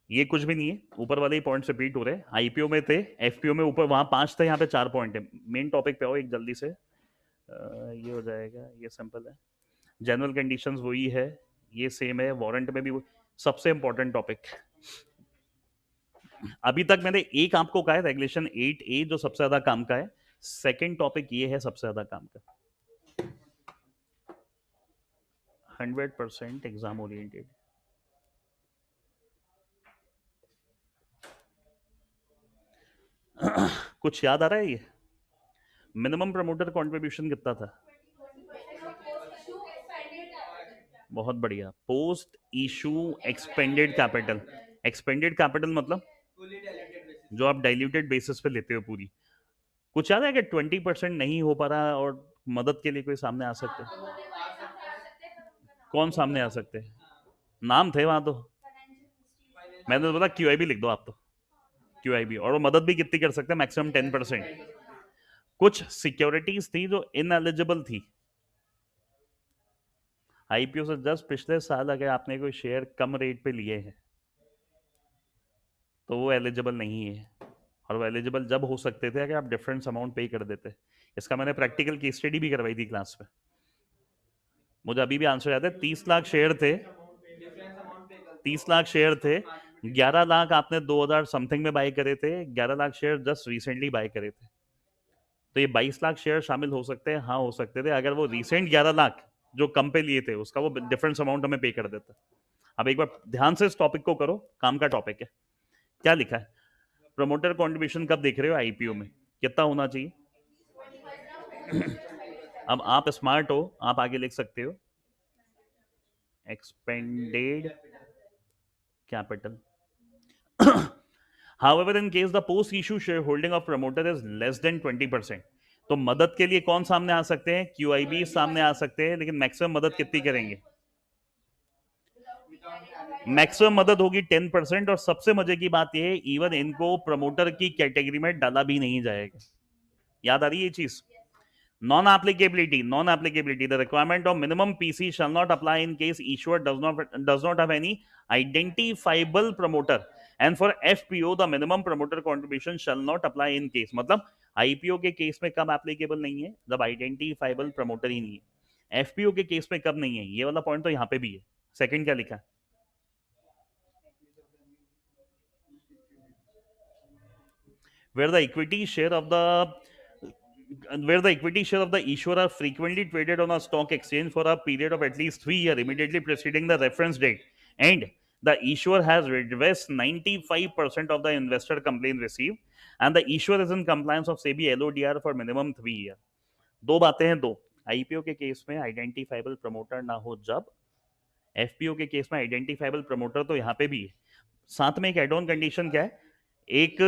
ये कुछ भी नहीं है, ऊपर वाले ही पॉइंट्स रिपीट हो रहे हैं। आईपीओ में थे, एफपीओ में ऊपर वहां 5 थे, यहाँ पे 4 पॉइंट है। मेन टॉपिक पे आओ एक जल्दी से। ये हो जाएगा, ये सिंपल है। जनरल कंडीशंस वही है, ये सेम है, वारंट में भी सबसे इंपॉर्टेंट टॉपिक। अभी तक मैंने एक आपको कहा है रेगुलेशन 8A जो सबसे ज्यादा काम का है, सेकंड टॉपिक ये है सबसे ज्यादा काम का। 100% एग्जाम ओरिएंटेड। कुछ याद आ रहा है? ये मिनिमम प्रमोटर कंट्रीब्यूशन कितना था? बहुत बढ़िया। Post issue expanded capital. Expanded capital मतलब जो आप डाइल्यूटेड बेसिस पे लेते हो पूरी। कुछ याद है कि 20% नहीं हो पा रहा और मदद के लिए कोई सामने आ सकते हैं? कौन सामने आ सकते हैं? नाम थे वहां तो, मैंने तो बोला क्यूआईबी लिख दो आप तो, क्यूआईबी। और वो मदद भी कितनी कर सकते हैं? मैक्सिमम 10%। कुछ सिक्योरिटीज थी जो इनएलिजिबल थी आईपीओ से। जस्ट पिछले साल अगर आपने कोई शेयर कम रेट पे लिए हैं तो वो एलिजिबल नहीं है, और वो एलिजिबल जब हो सकते थे अगर आप डिफरेंस अमाउंट पे कर देते। इसका मैंने प्रैक्टिकल की स्टडी भी करवाई थी क्लास में, मुझे अभी भी आंसर याद है। 30 लाख शेयर थे, 30 लाख शेयर थे, 11 लाख आपने 2000 समथिंग में बाय करे थे, 11 lakh share just recently buy करे थे, तो ये 22 लाख शेयर शामिल हो सकते हैं। हाँ हो सकते थे, अगर वो रिसेंट 11 लाख जो कम पे लिए थे उसका वो डिफरेंस अमाउंट हमें पे कर देता। अब एक बार ध्यान से इस टॉपिक को करो, काम का टॉपिक है। क्या लिखा है? प्रमोटर कंट्रीब्यूशन कब देख रहे हो? आईपीओ में कितना होना चाहिए? अब आप स्मार्ट हो, आप आगे लिख सकते हो expanded capital. However, in case the post-issue shareholding of promoter is less than 20%, तो मदद के लिए कौन सामने आ सकते हैं? क्यूआईबी सामने आ सकते हैं, लेकिन मैक्सिमम मदद कितनी करेंगे? मैक्सिमम मदद होगी 10%। और सबसे मजे की बात यह है, इवन इनको प्रमोटर की कैटेगरी में डाला भी नहीं जाएगा। याद आ रही है ये चीज? Non applicability, non applicability, the requirement of minimum PC shall not apply in case issuer does not have any identifiable promoter, and for FPO the minimum promoter contribution shall not apply in case. मतलब आईपीओ के केस में कब एप्लीकेबल नहीं है? जब आइडेंटिफाइबल प्रमोटर ही नहीं है। एफपीओ के केस में कब नहीं है? ये वाला पॉइंट तो यहाँ पे भी है। सेकंड क्या लिखा है? where the equity share of the where the equity share of the issuer are frequently traded on a stock exchange for a period of at least 3 years immediately preceding the reference date, and the issuer has redressed 95% of the investor complaint received, and the issuer is in compliance of SEBI LODR for minimum 3 years. दो बातें हैं, दो। आईपीओ के केस में आइडेंटिफाइबल प्रमोटर ना हो जब, एफपीओ के केस में आइडेंटिफाइबल प्रमोटर तो यहाँ पे भी है। साथ में एक एड ऑन कंडीशन क्या है? एक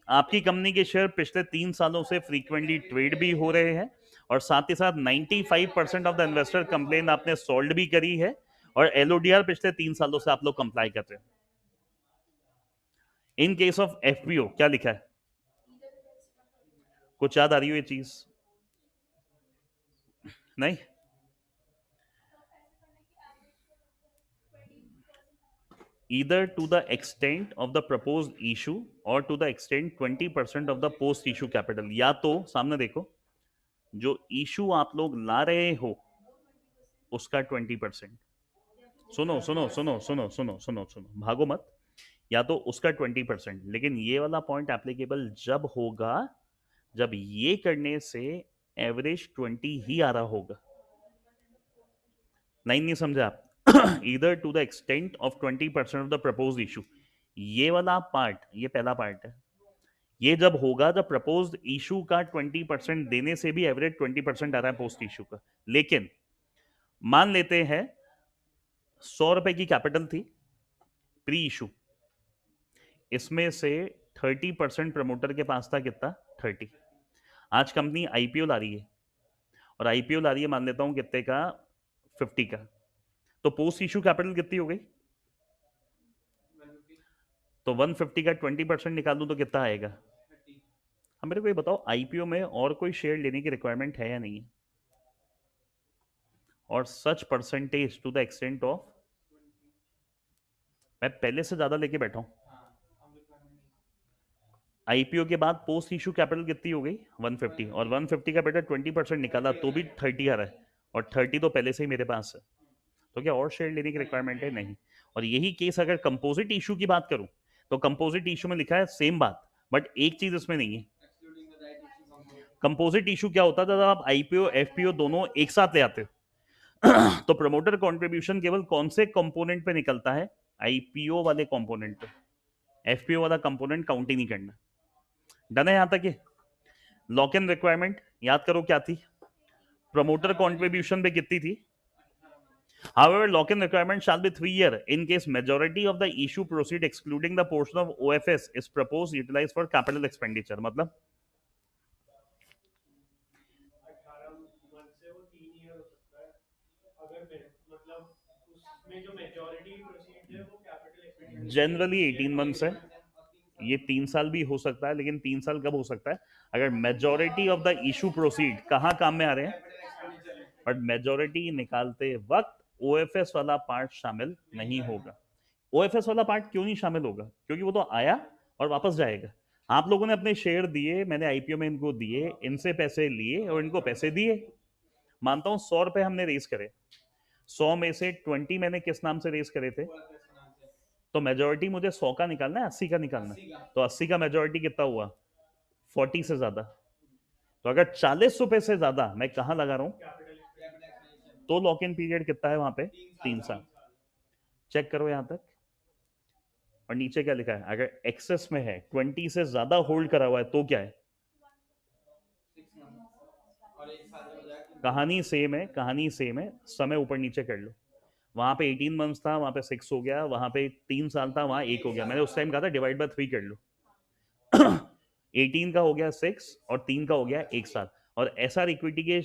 आपकी कंपनी के शेयर पिछले 3 सालों से फ्रीक्वेंटली ट्रेड भी हो रहे हैं, और साथ ही साथ 95% ऑफ द इन्वेस्टर कंप्लेन आपने सॉल्व भी करी है, और एलओडीआर पिछले 3 सालों से आप लोग कंप्लाई कर रहे हैं। इन केस ऑफ एफपीओ क्या लिखा है, कुछ याद आ रही हो ये चीज? नहीं, either to the extent of the proposed issue or to the extent 20% of the post issue capital। या तो सामने देखो, जो इशू आप लोग ला रहे हो उसका 20%, सुनो सुनो सुनो सुनो सुनो सुनो सुनो, भागो मत, या तो उसका 20%। लेकिन ये वाला पॉइंट एप्लीकेबल जब होगा जब ये करने से एवरेज 20 ही आ रहा होगा। लाइन नहीं समझे आप? Either to the extent of 20% of the propose issue, ये वाला पार्ट, ये पहला पार्ट है, ये जब होगा जब प्रपोज इशू का 20% देने से भी एवरेज 20% आ रहा है पोस्ट इशू का। लेकिन मान लेते हैं 100 रुपए की कैपिटल थी प्री इशू, इसमें से 30% प्रमोटर के पास था, कितना? 30। आज कंपनी आईपीओ ला रही है, और आईपीओ ला रही है मान लेता हूं कितने का, 50 का, तो पोस्ट इशू कैपिटल कितनी हो गई? तो 150 का 20% निकाल दूं तो कितना आएगा? हम मेरे को ये बताओ, आईपीओ में और कोई शेयर लेने की रिक्वायरमेंट है या नहीं है? और such percentage to the extent of, मैं पहले से ज्यादा लेके बैठा हूं। आईपीओ के बाद पोस्ट इशू कैपिटल कितनी हो गई? 150, और 150 का बेटा 20% निकाला तो भी 30 आ रहा है, और 30 तो पहले से ही मेरे पास है, तो क्या और शेयर लेने की रिक्वायरमेंट है? नहीं। और यही केस अगर कंपोजिट इशू की बात करूं तो कंपोजिट इशू में लिखा है सेम बात, बट एक चीज इसमें नहीं है। कंपोजिट इशू क्या होता था, जब आप आईपीओ एफपीओ दोनों एक साथ ले आते हो तो प्रमोटर कंट्रीब्यूशन केवल कौन से कंपोनेंट पे निकलता है? आईपीओ वाले कंपोनेंट पे, एफपीओ वाला कंपोनेंट काउंट ही नहीं करना। डन है यहां तक? ये लॉक इन रिक्वायरमेंट याद करो क्या थी, प्रमोटर कंट्रीब्यूशन पे कितनी थी? However, lock-in requirement shall be 3 year in case majority of the issue proceed excluding the portion of OFS is proposed utilized for capital expenditure। मतलब 18 मंथ से वो 3 ईयर हो सकता है, अगर मतलब उसमें जो मेजॉरिटी प्रोसीड है वो कैपिटल एक्सपेंडिचर जनरली 18 मंथ्स है, ये 3 साल भी हो सकता है, लेकिन 3 साल कब हो सकता है? अगर majority of the issue proceed कहाँ काम में आ रहे हैं, बट मेजॉरिटी निकालते वक्त ओएफएस वाला पार्ट शामिल नहीं होगा। ओएफएस वाला पार्ट क्यों नहीं शामिल होगा? क्योंकि वो तो आया और वापस जाएगा। आप लोगों ने अपने शेयर दिए, मैंने आईपीओ में इनको दिए, इनसे पैसे लिए और इनको पैसे दिए। मानता हूं 100 रुपए हमने रेस करे, 100 में से 20 मैंने किस नाम से रेस करे थे? तो मेजोरिटी मुझे 100 का निकालना है, 80 का निकालना है, तो 80 का मेजोरिटी कितना हुआ? 40 से ज्यादा। तो अगर 40 रुपए से ज्यादा मैं कहां लगा रहा हूं, तो लॉक इन पीरियड कितना है वहां पे? 3 साल। चेक करो यहां तक। और नीचे क्या लिखा है? अगर एक्सेस में है, 20 से ज्यादा होल्ड करा हुआ है, तो क्या है? कहानी सेम है, कहानी सेम है, समय ऊपर नीचे कर लो। वहां पे 18 मंथ्स था, वहां पे 6 हो गया, वहां पे 3 साल था, वहां 1 हो गया। मैंने उस टाइम कहा था डिवाइड बाय 3 कर लो। 18 का हो गया 6 और 3 का हो गया 1 साल। और एसआर इक्विटी के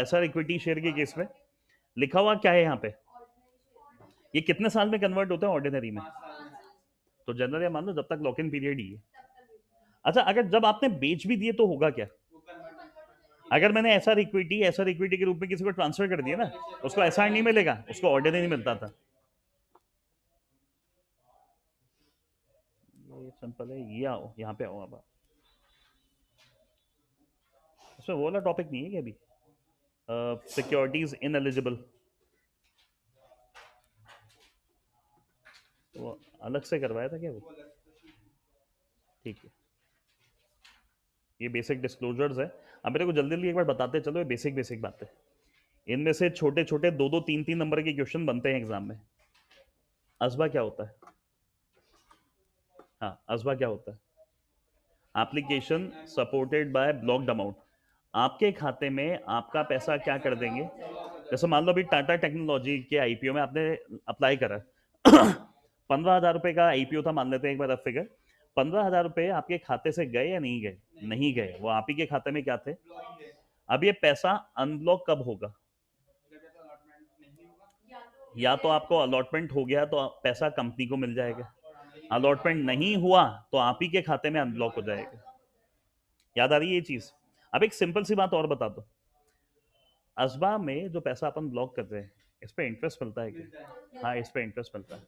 एसआर इक्विटी शेयर के केस में लिखा हुआ क्या है यहाँ पे? ये कितने साल में कन्वर्ट होता है ऑर्डिनरी में? तो जनरल मान लो जब तक लॉक इन पीरियड ही है। अच्छा, अगर जब आपने बेच भी दिए तो होगा क्या? अगर मैंने एसआर इक्विटी के रूप में किसी को ट्रांसफर कर दिया ना, उसको एसआर नहीं मिलेगा, उसको ऑर्डिनरी मिलता था। ये सिंपल है, ये आओ यहाँ पे आओ अब। इसमें वो वाला टॉपिक नहीं है क्या अभी, सिक्योरिटीज इन एलिजिबल, वो अलग से करवाया था क्या वो? ठीक है, ये बेसिक डिस्क्लोजर्स है। अब मेरे को जल्दी जल्दी एक बार बताते चलो, ये बेसिक बेसिक बातें। इनमें से छोटे छोटे 2-2 3-3 नंबर के क्वेश्चन बनते हैं एग्जाम में। अजबा क्या होता है? हाँ, अजबा क्या होता है? Application supported by blocked amount. आपके खाते में आपका पैसा क्या कर देंगे? जैसे मान लो अभी टाटा टेक्नोलॉजी के आईपीओ में आपने अप्लाई करा 15,000 रुपए का आईपीओ था, मान लेते हैं एक बार फिगर। 15,000 रुपए आपके खाते से गए या नहीं गए? नहीं गए, वो आप ही के खाते में क्या थे? अब ये पैसा अनब्लॉक कब होगा? या तो आपको अलॉटमेंट हो गया तो पैसा कंपनी को मिल जाएगा, अलॉटमेंट नहीं हुआ तो आप ही के खाते में अनब्लॉक हो जाएगा। याद आ रही है ये चीज? अब एक सिंपल सी बात और बता दो, असबा में जो पैसा अपन ब्लॉक कर रहे हैं इस पे इंटरेस्ट मिलता है क्या? हाँ, इस पे इंटरेस्ट मिलता है।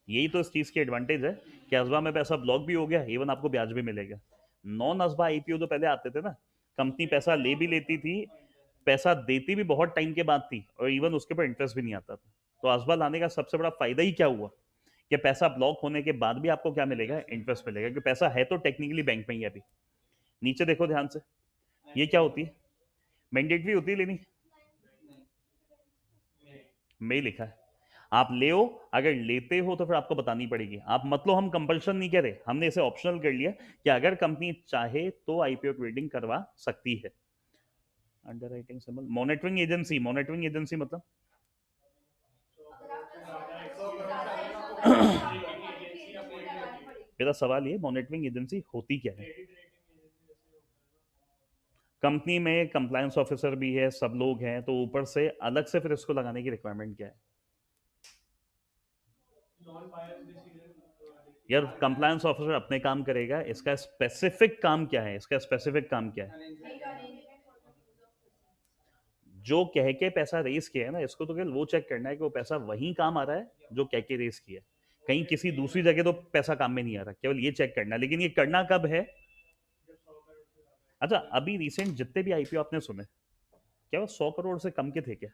यही तो इस चीज की एडवांटेज है कि असबा में पैसा ब्लॉक भी हो गया, इवन आपको ब्याज भी मिलेगा। नॉन असबा आईपीओ तो पहले आते थे ना, कंपनी पैसा ले भी लेती थी, पैसा देती भी बहुत टाइम के बाद थी, और इवन उसके ऊपर इंटरेस्ट भी नहीं आता था। तो असबा लाने का सबसे बड़ा फायदा ही क्या हुआ कि पैसा ब्लॉक होने के बाद भी आपको क्या मिलेगा? इंटरेस्ट मिलेगा, क्योंकि पैसा है तो टेक्निकली बैंक में ही है अभी। नीचे देखो ध्यान से, ये क्या होती है? मैंडेटरी होती है लेनी, में ही लिखा है। आप ले हो, अगर लेते हो तो फिर आपको बतानी पड़ेगी। आप मतलब हम कंपल्शन नहीं कह रहे, हमने इसे ऑप्शनल कर लिया कि अगर कंपनी चाहे तो आईपीओ ट्रेडिंग करवा सकती है। Under writing symbol, monitoring agency, monitoring agency मतलब मेरा सवाल ये, मॉनिटरिंग एजेंसी होती क्या है? कंपनी में कंप्लायंस ऑफिसर भी है, सब लोग हैं, तो ऊपर से अलग से फिर इसको लगाने की रिक्वायरमेंट क्या है? यार कंप्लायंस ऑफिसर अपने काम करेगा, इसका स्पेसिफिक काम क्या है? इसका स्पेसिफिक काम क्या है? जो कह के पैसा रेस किया है ना, इसको तो केवल वो चेक करना है कि वो पैसा वहीं काम आ रहा है जो कह के रेस किया है, कहीं किसी दूसरी जगह तो पैसा काम में नहीं आ रहा, केवल ये चेक करना है। लेकिन ये करना कब है? अच्छा, अभी रिसेंट जितने भी आईपीओ आपने सुने, क्या वो 100 करोड़ से कम के थे क्या?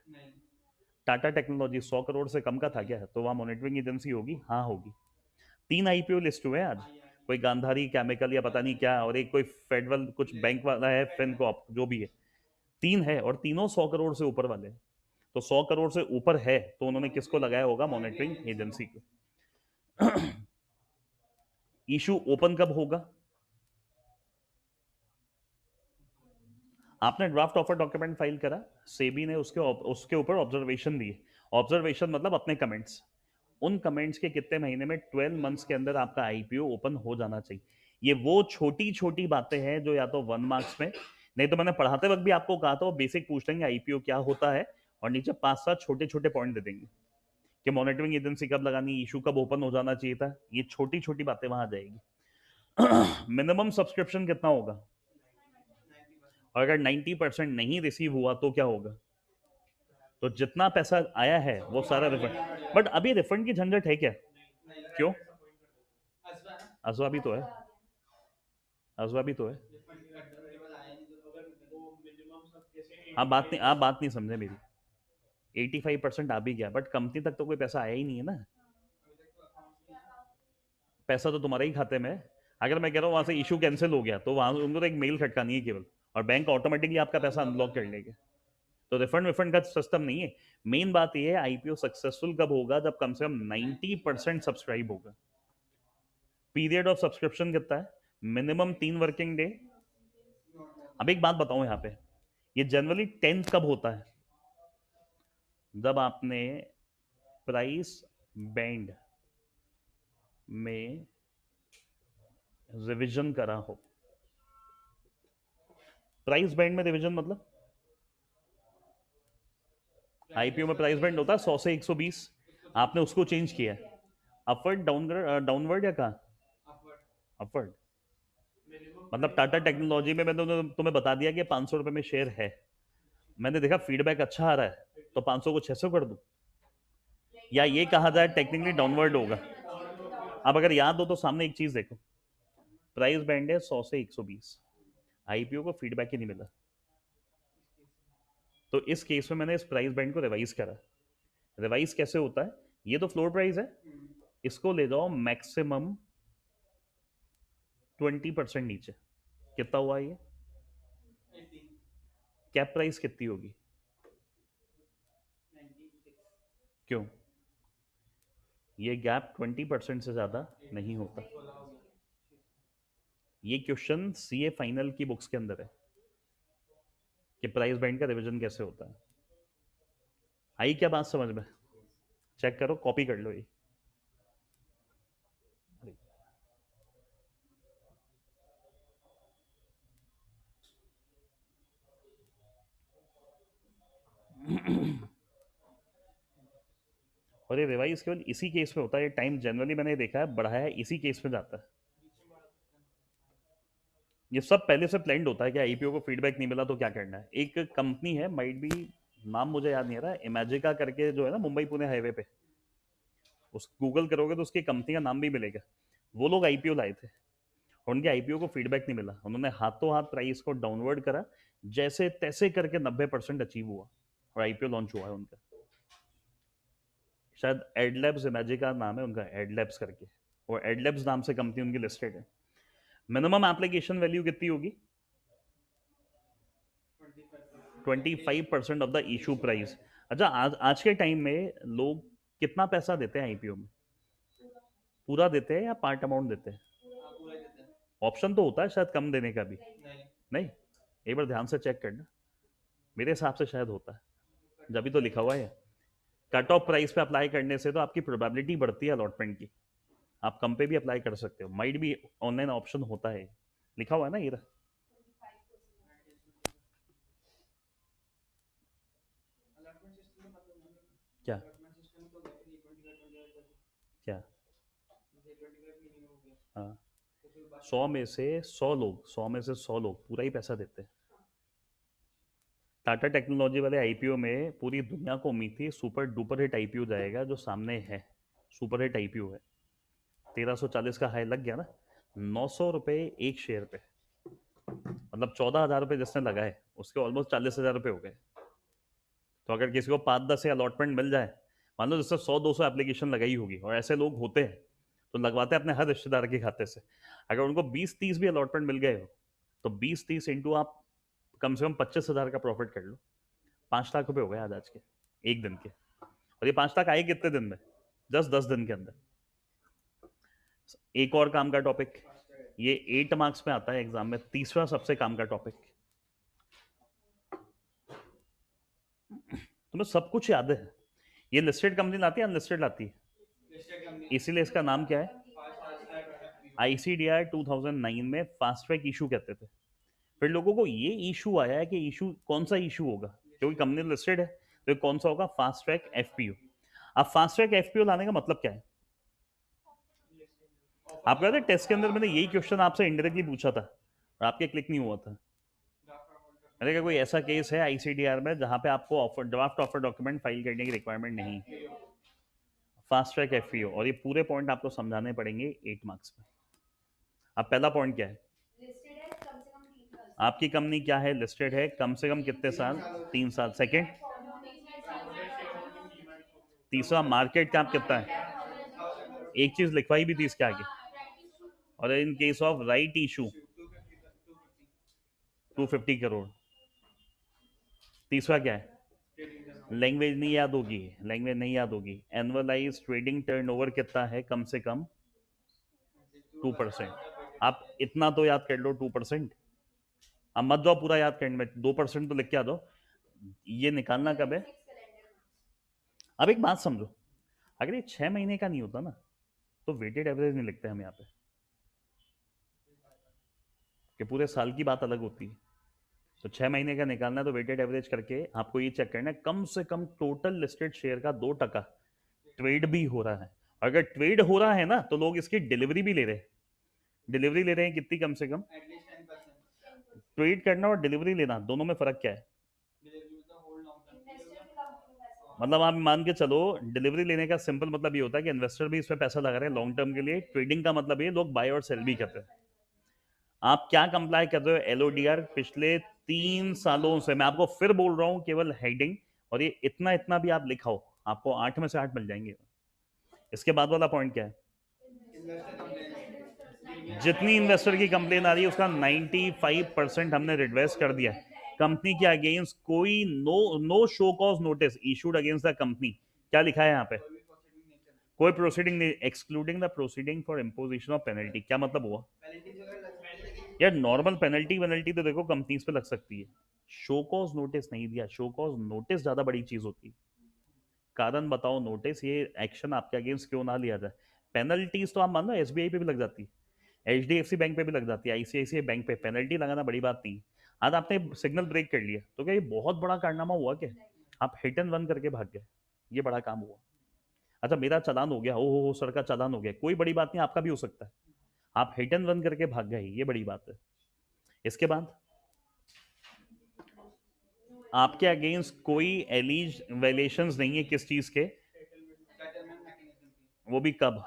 टाटा टेक्नोलॉजी 100 करोड़ से कम का था क्या? तो वहां मॉनिटरिंग एजेंसी होगी? हाँ होगी। 3 आईपीओ लिस्ट हुए हैं आज, कोई गांधारी केमिकल या पता नहीं क्या, और एक कोई फेडरल कुछ बैंक वाला है, फिनकॉप जो भी है। 3 है और तीनों 100 करोड़ से ऊपर वाले हैं। तो 100 करोड़ से ऊपर है तो उन्होंने किसको लगाया होगा? मॉनिटरिंग एजेंसी को। इशू ओपन कब होगा? आपने ड्राफ्ट ऑफर डॉक्यूमेंट फाइल करा, सेबी ने उसके उसके ऊपर ऑब्जर्वेशन दिए। ऑब्जर्वेशन मतलब अपने कमेंट्स। उन कमेंट्स के कितने महीने में? 12 मंथ्स के अंदर आपका आईपीओ ओपन हो जाना चाहिए। ये वो छोटी छोटी बातें हैं जो या तो 1 मार्क्स में, नहीं तो मैंने पढ़ाते वक्त भी आपको कहा था वो बेसिक पूछ लेंगे आईपीओ क्या होता है, और नीचे 5-7 छोटे छोटे पॉइंट दे देंगे कि मॉनिटरिंग एजेंसी कब लगानी, इशू कब ओपन हो जाना चाहिए था। ये छोटी छोटी बातें वहां आ जाएगी। मिनिमम सब्सक्रिप्शन कितना होगा? और अगर 90% नहीं रिसीव हुआ तो क्या होगा? तो जितना पैसा आया है वो सारा रिफंड। बट अभी रिफंड की झंझट है क्या? क्यों? अजवा भी तो है, अजवा भी तो है। आप बात नहीं, आप बात नहीं समझे मेरी। 85% आ भी गया बट कंपनी तक तो कोई पैसा आया ही नहीं है ना। पैसा तो तुम्हारे ही खाते में है। अगर मैं कह रहा हूँ वहां से इशू कैंसिल हो गया तो वहां उनको तो एक मेल खटकानी है केवल, और बैंक ऑटोमेटिकली आपका पैसा अनब्लॉक कर लेगा। तो रिफंड विफंड का सिस्टम नहीं है। मेन बात यह है आईपीओ सक्सेसफुल कब होगा? जब कम से कम 90% सब्सक्राइब होगा। पीरियड ऑफ सब्सक्रिप्शन कितना है? Minimum 3 working day. अब एक बात बताऊं यहाँ पे, ये जनरली 10th कब होता है? जब आपने प्राइस बैंड में रिवीजन करा हो। प्राइस बैंड में रिवीजन मतलब आईपीओ में प्राइस बैंड होता है 100 से 120, आपने उसको चेंज किया है अपवर्ड, डाउनवर्ड, डाउनवर्ड या कहा अपवर्ड। मतलब टाटा टेक्नोलॉजी में मैंने तुम्हें बता दिया कि 500 रुपए में शेयर है, मैंने देखा फीडबैक अच्छा आ रहा है तो 500 को 600 कर दूं, या ये कहा जाए टेक्निकली डाउनवर्ड होगा। अब अगर याद हो तो सामने एक चीज देखो, प्राइस बैंड है 100 से 120, आईपीओ को फीडबैक ही नहीं मिला, तो इस केस में मैंने इस प्राइस बैंड को रिवाइज करा। रिवाइज कैसे होता है? ये तो फ्लोर प्राइस है, इसको ले जाओ मैक्सिमम 20% नीचे। कितना हुआ ये? कैप प्राइस कितनी होगी? क्यों? ये गैप 20% से ज्यादा नहीं होता। ये क्वेश्चन सीए फाइनल की बुक्स के अंदर है कि प्राइस बैंड का रिवीजन कैसे होता है। आई क्या बात समझ में? चेक करो, कॉपी कर लो ये। और ये रिवाइज केवल इसी केस में होता है, ये टाइम जनरली मैंने देखा है बढ़ाया है इसी केस में जाता है। ये सब पहले से प्लान्ड होता है कि आईपीओ को फीडबैक नहीं मिला तो क्या करना है। एक कंपनी है, माइट भी, नाम मुझे याद नहीं आ रहा, इमेजिका करके जो है ना मुंबई पुणे हाईवे पे, उस गूगल करोगे तो उसकी कंपनी का नाम भी मिलेगा। वो लोग आईपीओ लाए थे और उनके आईपीओ को फीडबैक नहीं मिला, उन्होंने हाथों हाथ प्राइस को डाउनवर्ड करा, जैसे तैसे करके 90% अचीव हुआ और आईपीओ लॉन्च हुआ है उनका। शायद एडलैब्स इमेजिका नाम है उनका, एडलैब्स करके, और एडलैब्स नाम से कंपनी उनकी लिस्टेड है। मिनिमम एप्लीकेशन वैल्यू कितनी होगी? 25% ऑफ द इशू प्राइस। अच्छा, आज के टाइम में लोग कितना पैसा देते हैं आईपीओ में? पूरा देते हैं या पार्ट अमाउंट देते हैं? ऑप्शन तो होता है शायद कम देने का भी। नहीं, एक बार ध्यान से चेक करना, मेरे हिसाब से शायद होता है, जब भी तो लिखा हुआ है। कट ऑफ प्राइस पे अप्लाई करने से तो आपकी प्रोबेबिलिटी बढ़ती है अलॉटमेंट की, आप कम पे भी अप्लाई कर सकते हो, माइट भी ऑनलाइन ऑप्शन होता है, लिखा हुआ है ना ये रहा। क्या क्या? हाँ, 100 में से 100 लोग पूरा ही पैसा देते हैं। टाटा टेक्नोलॉजी वाले आईपीओ में पूरी दुनिया को उम्मीद थी सुपर डुपर हिट आईपीओ जाएगा, जो सामने है सुपर हिट आईपीओ है। 1340 का हाई लग गया ना, 900 रुपये एक शेयर पे, मतलब 14,000 रुपये जिसने लगाए उसके ऑलमोस्ट 40,000 रुपये हो गए। तो अगर किसी को 5-10 से अलॉटमेंट मिल जाए, मान लो जिससे 100-200 एप्लीकेशन लगाई होगी, और ऐसे लोग होते हैं तो लगवाते हैं अपने हर रिश्तेदार के खाते से, अगर उनको 20-30 भी अलॉटमेंट मिल गए हो तो 20-30 इंटू आप कम से कम 25,000 का प्रॉफिट कर लो। 5 लाख रुपए हो गए आज के एक दिन के, और ये 5 लाख आए कितने दिन में? 10-10 दिन के अंदर। एक और काम का टॉपिक, ये 8 मार्क्स में आता है एग्जाम में, तीसरा सबसे काम का टॉपिक। तुम्हें सब कुछ याद है, ये लिस्टेड कंपनी लाती है अनलिस्टेड लाती है, इसीलिए इसका नाम क्या है? आईसीडीआर 2009 में फास्ट ट्रैक इशू कहते थे। फिर लोगों को ये इशू आया है कि इशू कौन सा इशू होगा, क्योंकि कंपनी लिस्टेड है तो ये कौन सा होगा? Fast track FPO. अब फास्ट ट्रैक एफपीओ लाने का मतलब क्या है? आप कहते हैं टेस्ट के अंदर मैंने यही क्वेश्चन आपसे इंडायरेक्टली पूछा था और आपके क्लिक नहीं हुआ था। मैंने कहा कोई ऐसा केस है आईसीडीआर में जहां पे आपको offer draft offer document file करने की रिक्वायरमेंट नहीं? फास्ट ट्रैक एफपीओ, और ये पूरे पॉइंट आपको समझाने पड़ेंगे 8 मार्क्स में। अब पहला पॉइंट क्या है? आपकी कंपनी क्या है? लिस्टेड है, कम से कम कितने साल? 3 साल। सेकंड, तीसरा मार्केट कैप कितना है? एक चीज लिखवाई भी थी इसके आगे, और इन case of right issue 250 crore. तीसरा क्या है? लैंग्वेज नहीं याद होगी, लैंग्वेज नहीं याद होगी। एनुअलाइज ट्रेडिंग टर्नओवर कितना है? कम से कम 2%। आप इतना तो याद कर लो, 2%। अब मत जाओ पूरा याद करने में, 2% तो लिख के आ दो। ये निकालना कब है? अब एक बात समझो, अगर ये 6 महीने का नहीं होता ना तो वेटेड एवरेज नहीं लिखते हम यहाँ पे, कि पूरे साल की बात अलग होती है। तो 6 महीने का निकालना है तो वेटेड एवरेज करके आपको ये चेक करना है कम से कम टोटल लिस्टेड शेयर का 2% ट्रेड भी हो रहा है। अगर ट्रेड हो रहा है ना तो लोग इसकी डिलीवरी भी ले रहे हैं। डिलीवरी ले रहे हैं कितनी? कम से कम। ट्रेड करना और डिलीवरी लेना दोनों में फर्क क्या है? मतलब आप मान के चलो, डिलीवरी लेने का सिंपल मतलब ये होता है कि इन्वेस्टर भी इसमें पैसा लगा रहे हैं लॉन्ग टर्म के लिए। ट्रेडिंग का मतलब ये लोग बाय और सेल भी करते हैं। आप क्या कंप्लाई कर रहे हो? एलओडीआर पिछले 3 सालों से, मैं आपको फिर बोल रहा हूं, केवल हेडिंग और ये इतना इतना भी आप लिखाओ, आपको 8 में से 8 मिल जाएंगे। इसके बाद वाला पॉइंट क्या है? जितनी इन्वेस्टर की कंप्लेन आ रही है उसका 95% हमने रिड्रेस कर दिया है। कंपनी के अगेंस्ट कोई no show cause notice issued against the company. क्या लिखा है यहाँ पे? कोई प्रोसीडिंग नहीं, excluding the proceeding for imposition of penalty. क्या मतलब हुआ यार? नॉर्मल पेनल्टी वेनल्टी तो देखो कंपनीज पे लग सकती है, शो कॉज नोटिस नहीं दिया। शो कॉज नोटिस ज्यादा बड़ी चीज होती है। कारण बताओ नोटिस, ये एक्शन आपके अगेंस्ट क्यों ना लिया जाए। पेनल्टीज तो आप मान लो एसबीआई पे भी लग जाती है, एचडीएफसी बैंक पे भी लग जाती है, आईसीआईसीआई बैंक पे पेनल्टी लगाना बड़ी बात नहीं। आज आपने सिग्नल ब्रेक कर लिया तो क्या ये बहुत बड़ा कारनामा हुआ? क्या आप हिट एंड रन करके भाग गए? ये बड़ा काम हुआ। अच्छा मेरा चालान हो गया, ओ हो सर का चालान हो गया, कोई बड़ी बात नहीं, आपका भी हो सकता है, आप हिट एंड रन करके भाग गए, ये बड़ी बात है। इसके बाद आपके अगेंस्ट कोई एलिज वायलेशंस नहीं है, किस चीज के? वो भी कब?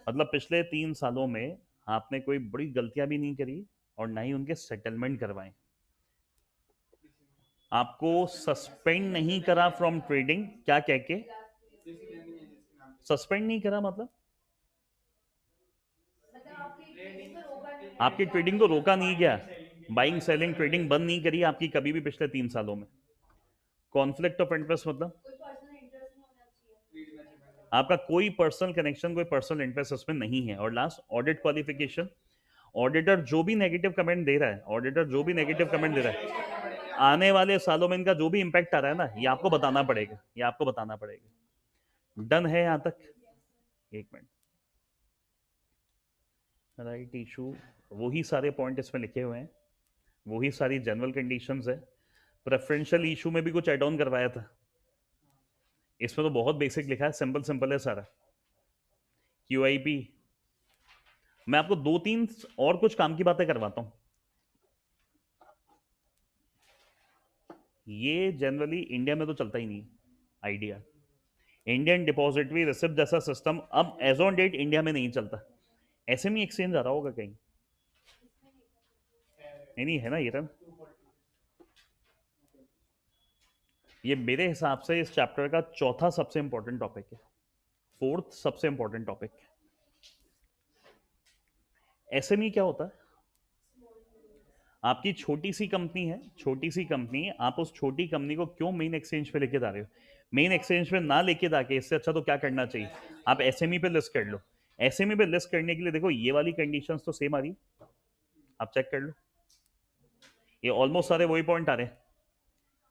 मतलब पिछले 3 सालों में आपने कोई बड़ी गलतियां भी नहीं करी और ना ही उनके सेटलमेंट करवाए। आपको सस्पेंड नहीं करा फ्रॉम ट्रेडिंग, क्या कह के? सस्पेंड नहीं करा मतलब आपकी ट्रेडिंग को रोका नहीं गया, बाइंग सेलिंग ट्रेडिंग बंद नहीं करी आपकी कभी भी पिछले 3 सालों में। कॉन्फ्लिक्ट ऑफ इंटरेस्ट मतलब आपका कोई पर्सनल कनेक्शन, कोई पर्सनल इंटरेस्ट इसमें नहीं है। और लास्ट ऑडिट क्वालिफिकेशन, ऑडिटर जो भी नेगेटिव कमेंट दे रहा है, ऑडिटर जो भी नेगेटिव कमेंट दे रहा है, आने वाले सालों में इनका जो भी इंपैक्ट आ रहा है ना, ये आपको बताना पड़ेगा, ये आपको बताना पड़ेगा। डन है यहां तक? एक मिनट, राइट इशू, वही सारे पॉइंट इसमें लिखे हुए हैं, वही सारी जनरल कंडीशंस है। प्रेफरेंशियल इशू में भी कुछ एड ऑन करवाया था, इसमें तो बहुत बेसिक लिखा है, सिंपल सिंपल है सारा। क्यूआईपी, मैं आपको 2-3 और कुछ काम की बातें करवाता हूं। ये जनरली इंडिया में तो चलता ही नहीं, आइडिया इंडियन डिपॉजिटरी रिसिप्ट जैसा सिस्टम अब एज ऑन डेट इंडिया में नहीं चलता। एसएमई एक्सचेंज आ रहा होगा कहीं? नहीं है ना ये रन। ये मेरे हिसाब से इस चैप्टर का चौथा सबसे इंपॉर्टेंट टॉपिक है, फोर्थ सबसे इंपॉर्टेंट टॉपिक। एसएमई क्या होता है? आपकी छोटी सी कंपनी है, छोटी सी कंपनी, आप उस छोटी कंपनी को क्यों मेन एक्सचेंज पे लेके जा रहे हो? मेन एक्सचेंज पे ना लेके जाके इससे अच्छा तो क्या करना चाहिए, आप एसएमई पे लिस्ट कर लो। एसएमई पे लिस्ट करने के लिए देखो ये वाली कंडीशंस तो सेम आ रही, आप चेक कर लो, ये ऑलमोस्ट सारे वही पॉइंट आ रहे हैं।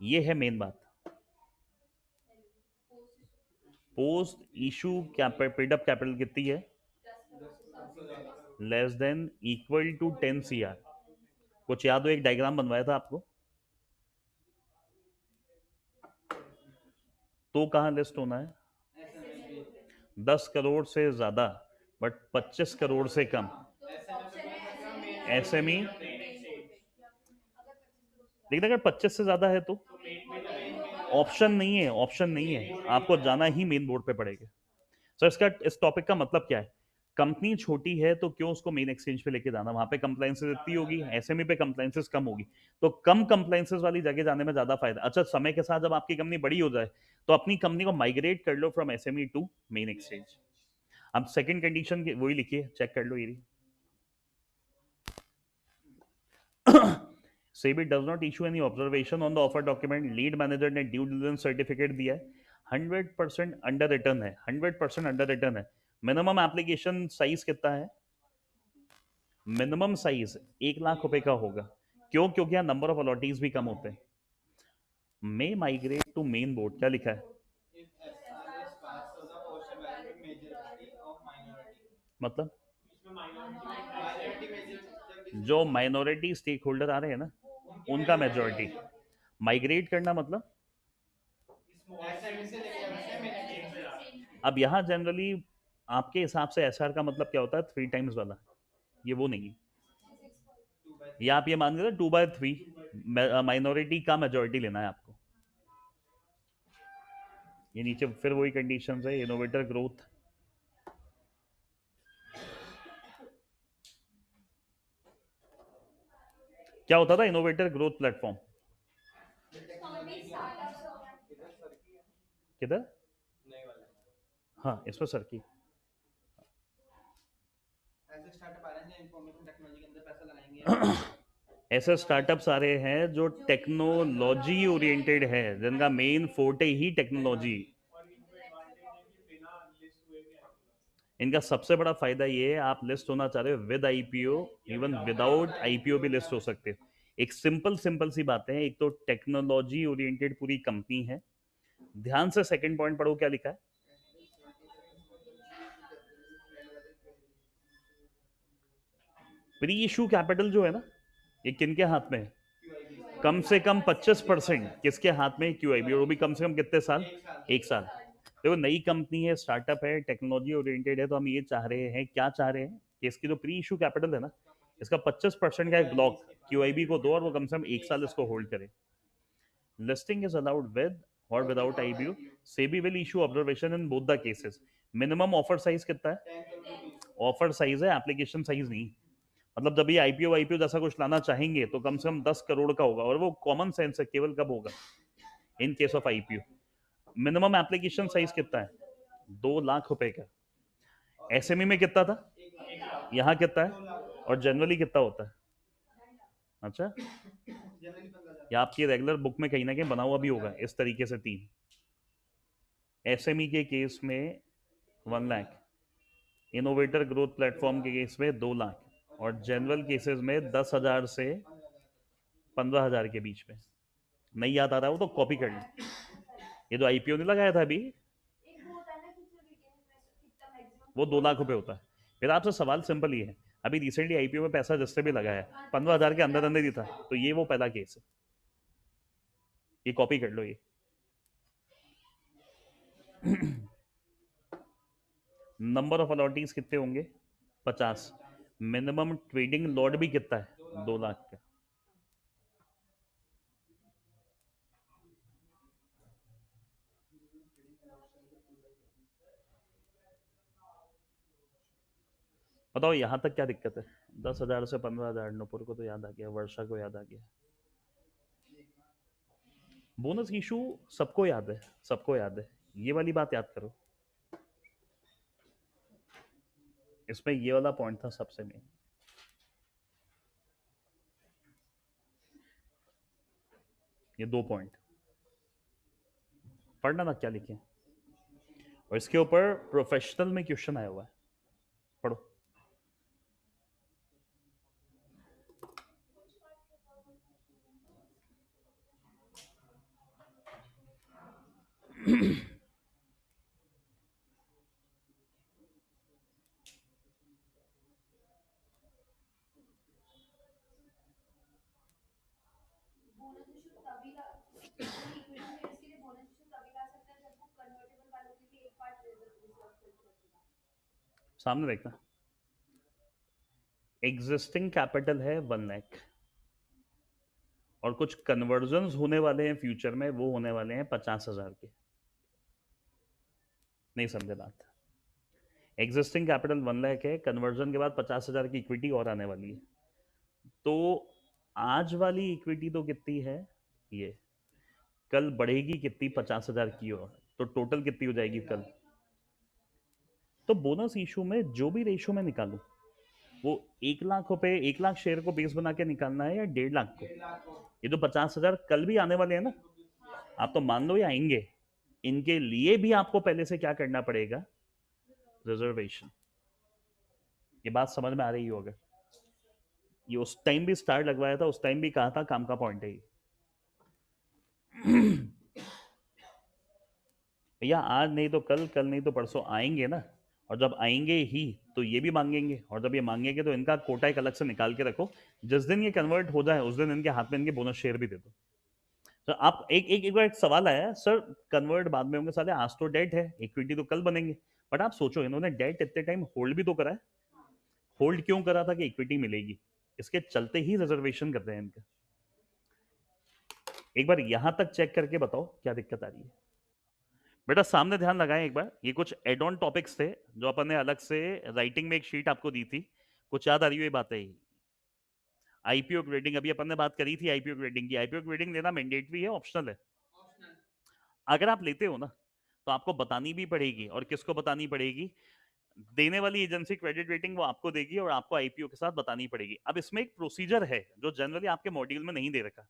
ये है मेन बात, post issue paid up capital कितनी है? Less than equal to 10 CR। कुछ याद हो, एक डायग्राम बनवाया था आपको, तो कहां लिस्ट होना है? 10 करोड़ से ज्यादा बट 25 करोड़ से कम एसएमई। लेकिन अगर 25 से ज्यादा है तो ऑप्शन नहीं है, ऑप्शन नहीं है, आपको जाना ही मेन बोर्ड पे पड़ेगा। सर इसका, इस टॉपिक का मतलब क्या है? कंपनी छोटी है तो क्यों उसको मेन एक्सचेंज पे लेके जाना, वहां पे कंप्लायंसेस इतनी होगी, एसएमई पे कंप्लायंसेस कम होगी, तो कम कंप्लायंसेस वाली जगह जाने में ज्यादा फायदा। अच्छा समय के साथ जब आपकी कंपनी बड़ी हो जाए तो अपनी कंपनी को माइग्रेट कर लो from SME to main exchange. अब सेकंड कंडीशन वही लिखिए, चेक कर लो ये SEBI does not issue any observation on the offer document, lead manager ने ड्यू डिलिजेंस सर्टिफिकेट दिया है, 100% अंडर रिटर्न है, 100% अंडर रिटर्न है। मिनिमम एप्लीकेशन साइज कितना है? मिनिमम साइज 1 लाख रुपए का होगा, क्यों? क्योंकि यहाँ नंबर ऑफ अलॉटीज भी कम होते हैं। मे माइग्रेट टू मेन बोर्ड, क्या लिखा है? मतलब जो माइनॉरिटी स्टेक होल्डर आ रहे हैं ना, उनका मेजोरिटी माइग्रेट करना मतलब। अब यहाँ जनरली आपके हिसाब से एसआर का मतलब क्या होता है? 3 टाइम्स वाला, ये वो नहीं, या आप ये मान के 2/3 माइनॉरिटी का मेजोरिटी लेना है आपको। ये नीचे फिर वही कंडीशंस है, इनोवेटर ग्रोथ, क्या होता था इनोवेटर ग्रोथ प्लेटफॉर्म? किधर? हाँ इसमें सर की ऐसे स्टार्टअप्स आ रहे हैं जो टेक्नोलॉजी ओरिएंटेड है, जिनका मेन फोर्टे ही टेक्नोलॉजी। इनका सबसे बड़ा फायदा ये है, आप लिस्ट होना चाह रहे हो with IPO, even without IPO भी लिस्ट हो सकते हो। एक सिंपल सिंपल सी बातें हैं, एक तो टेक्नोलॉजी ओरिएंटेड पूरी कंपनी है। ध्यान से सेकंड पॉइंट पढ़ो, क्या लिखा है? प्री इशू कैपिटल जो है ना, ये किनके हाथ में है? कम से कम 25% किसके हाथ में? क्यूआईबी, और वो भी कम से कम कितने साल? 1 साल। देखो नई कंपनी है, स्टार्टअप है, टेक्नोलॉजी ओरिएंटेड है, तो हम ये चाह रहे हैं, क्या चाह रहे हैं कि इसकी जो प्री इशू कैपिटल है ना, इसका 25% का एक ब्लॉक क्यूआईबी को दो और वो कम से कम 1 साल इसको होल्ड करे. Listing is allowed with or without IPO. SEBI will issue observation in both the cases. Minimum offer size कितना है? ऑफर साइज है, एप्लीकेशन साइज नहीं. मतलब जब ये आईपीओ वाईपीओ जैसा कुछ लाना चाहेंगे तो कम से कम 10 करोड़ का होगा, और वो कॉमन सेंस है, केवल कब होगा? इन case of IPO. Minimum application size कितना है? 2 लाख रुपए का. एसएमई में कितना था? यहाँ कितना है? और जनरली कितना होता है? अच्छा, या आपकी रेगुलर बुक में कहीं ना कहीं बना हुआ भी होगा इस तरीके से 3. एसएमई के केस में 1 लाख, इनोवेटर ग्रोथ प्लेटफॉर्म के केस में 2 लाख, और जनरल केसेस में 10,000 से 15,000 के बीच में. नहीं याद आ रहा हो तो कॉपी कर लो. ये जो आईपीओ नहीं लगाया था अभी, वो 2 लाख रुपए होता है. फिर आपसे सवाल सिंपल ही है, अभी रिसेंटली आईपीओ में पैसा जिससे भी लगाया 15,000 के अंदर अंदर ही था, तो ये वो पहला केस है. ये कॉपी कर लो. ये नंबर ऑफ अलॉटीज कितने होंगे? 50. मिनिमम ट्रेडिंग लॉट भी कितना है? 2 लाख का. बताओ यहाँ तक क्या दिक्कत है? 10,000 से 15,000. नुपुर को तो याद आ गया, वर्षा को याद आ गया. बोनस इशू सबको याद है, सबको याद है. ये वाली बात याद करो. इसमें ये वाला पॉइंट था सबसे मेन. ये 2 पॉइंट पढ़ना ना क्या लिखे, और इसके ऊपर प्रोफेशनल में क्वेश्चन आया हुआ है. पढ़ो. सामने देखना. एग्जिस्टिंग कैपिटल है 1 लाख, और कुछ कन्वर्जन होने वाले हैं फ्यूचर में, वो होने वाले हैं 50,000 के. नहीं समझे बात? एग्जिस्टिंग कैपिटल 1 लाख है, कन्वर्जन के बाद 50,000 की इक्विटी और आने वाली है. तो आज वाली इक्विटी तो कितनी है? ये कल बढ़ेगी कितनी? 50,000 की. और तो टोटल कितनी हो जाएगी कल? तो बोनस इशू में जो भी रेशो में निकालू, वो 1 लाख रुपए, 1 लाख शेयर को बेस बना के निकालना है या 1.5 लाख को? ये जो 50,000 कल भी आने वाले हैं ना, आप तो मान लो ये आएंगे, इनके लिए भी आपको पहले से क्या करना पड़ेगा? रिजर्वेशन. ये बात समझ में आ रही हो? अगर ये उस टाइम भी स्टार लगवाया था, उस टाइम भी कहा था काम का पॉइंट है ये. भैया आज नहीं तो कल, कल नहीं तो परसों आएंगे ना, और जब आएंगे ही तो ये भी मांगेंगे, और जब ये मांगेंगे तो इनका कोटा एक अलग से निकाल के रखो. जिस दिन ये कन्वर्ट हो जाए उस दिन इनके हाथ में इनके बोनस शेयर भी दे दो. तो आप एक बार एक सवाल आया, सर कन्वर्ट बाद में होंगे साले, आज तो डेट है, इक्विटी तो कल बनेंगे. बट आप सोचो, इन्होंने डेट इतने टाइम होल्ड भी तो करा है. होल्ड क्यों करा था? कि इक्विटी मिलेगी, इसके चलते ही रिजर्वेशन कर रहे हैं इनका. एक बार यहां तक चेक करके बताओ क्या दिक्कत आ रही है. बेटा सामने ध्यान लगाएं एक बार. ये कुछ एड ऑन टॉपिक्स थे जो अपन ने अलग से राइटिंग में एक शीट आपको दी थी. कुछ याद आ रही है ये बातें? आईपीओ ग्रेडिंग, अभी अपन ने बात करी थी आईपीओ ग्रेडिंग की. आईपीओ ग्रेडिंग लेना मैंडेटरी है, ऑप्शनल है? अगर आप लेते हो ना, तो आपको बतानी भी पड़ेगी. और किसको बतानी पड़ेगी? देने वाली एजेंसी क्रेडिट रेटिंग वो आपको देगी, और आपको आईपीओ के साथ बतानी पड़ेगी. अब इसमें एक प्रोसीजर है जो जनरली आपके मॉड्यूल में नहीं दे रखा.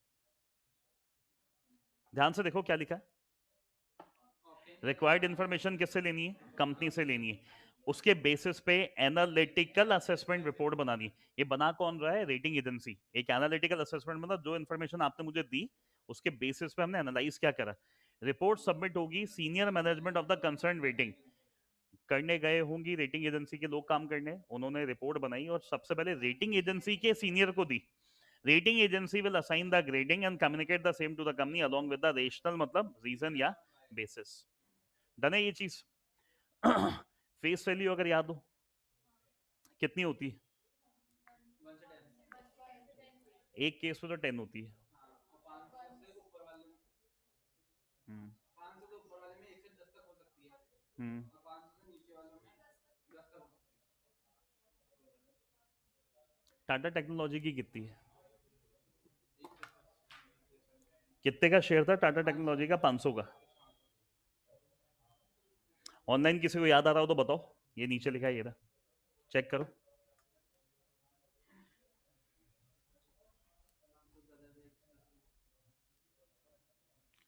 ध्यान से देखो क्या लिखा है. रिक्वायर्ड इंफॉर्मेशन किससे लेनी है? कंपनी से लेनी है. उसके बेसिस पे एनालिटिकल असेसमेंट रिपोर्ट बनानी है. ये बना कौन रहा है? Rating agency. एक एनालिटिकल असेसमेंट मतलब जो इन्फॉर्मेशन आपने मुझे दी, उसके बेसिस पे हमने एनालाइज क्या करा. रिपोर्ट सबमिट होगी senior management of the concern rating. करने गए होंगी रेटिंग एजेंसी के लोग काम करने, उन्होंने रिपोर्ट बनाई और सबसे पहले रेटिंग एजेंसी के सीनियर को दी. Rating agency will assign the grading and communicate the same to the company along with the rational, मतलब रीजन या बेसिस. डन है ये चीज। फेस वैल्यू अगर याद हो कितनी होती है? एक केस में तो 10 होती है। हम्म हम्म टाटा टेक्नोलॉजी की कितनी है? कितने का शेयर था टाटा टेक्नोलॉजी का? 500 का। ऑनलाइन किसी को याद आ रहा हो तो बताओ, ये नीचे लिखा है ये रहा, चेक करो।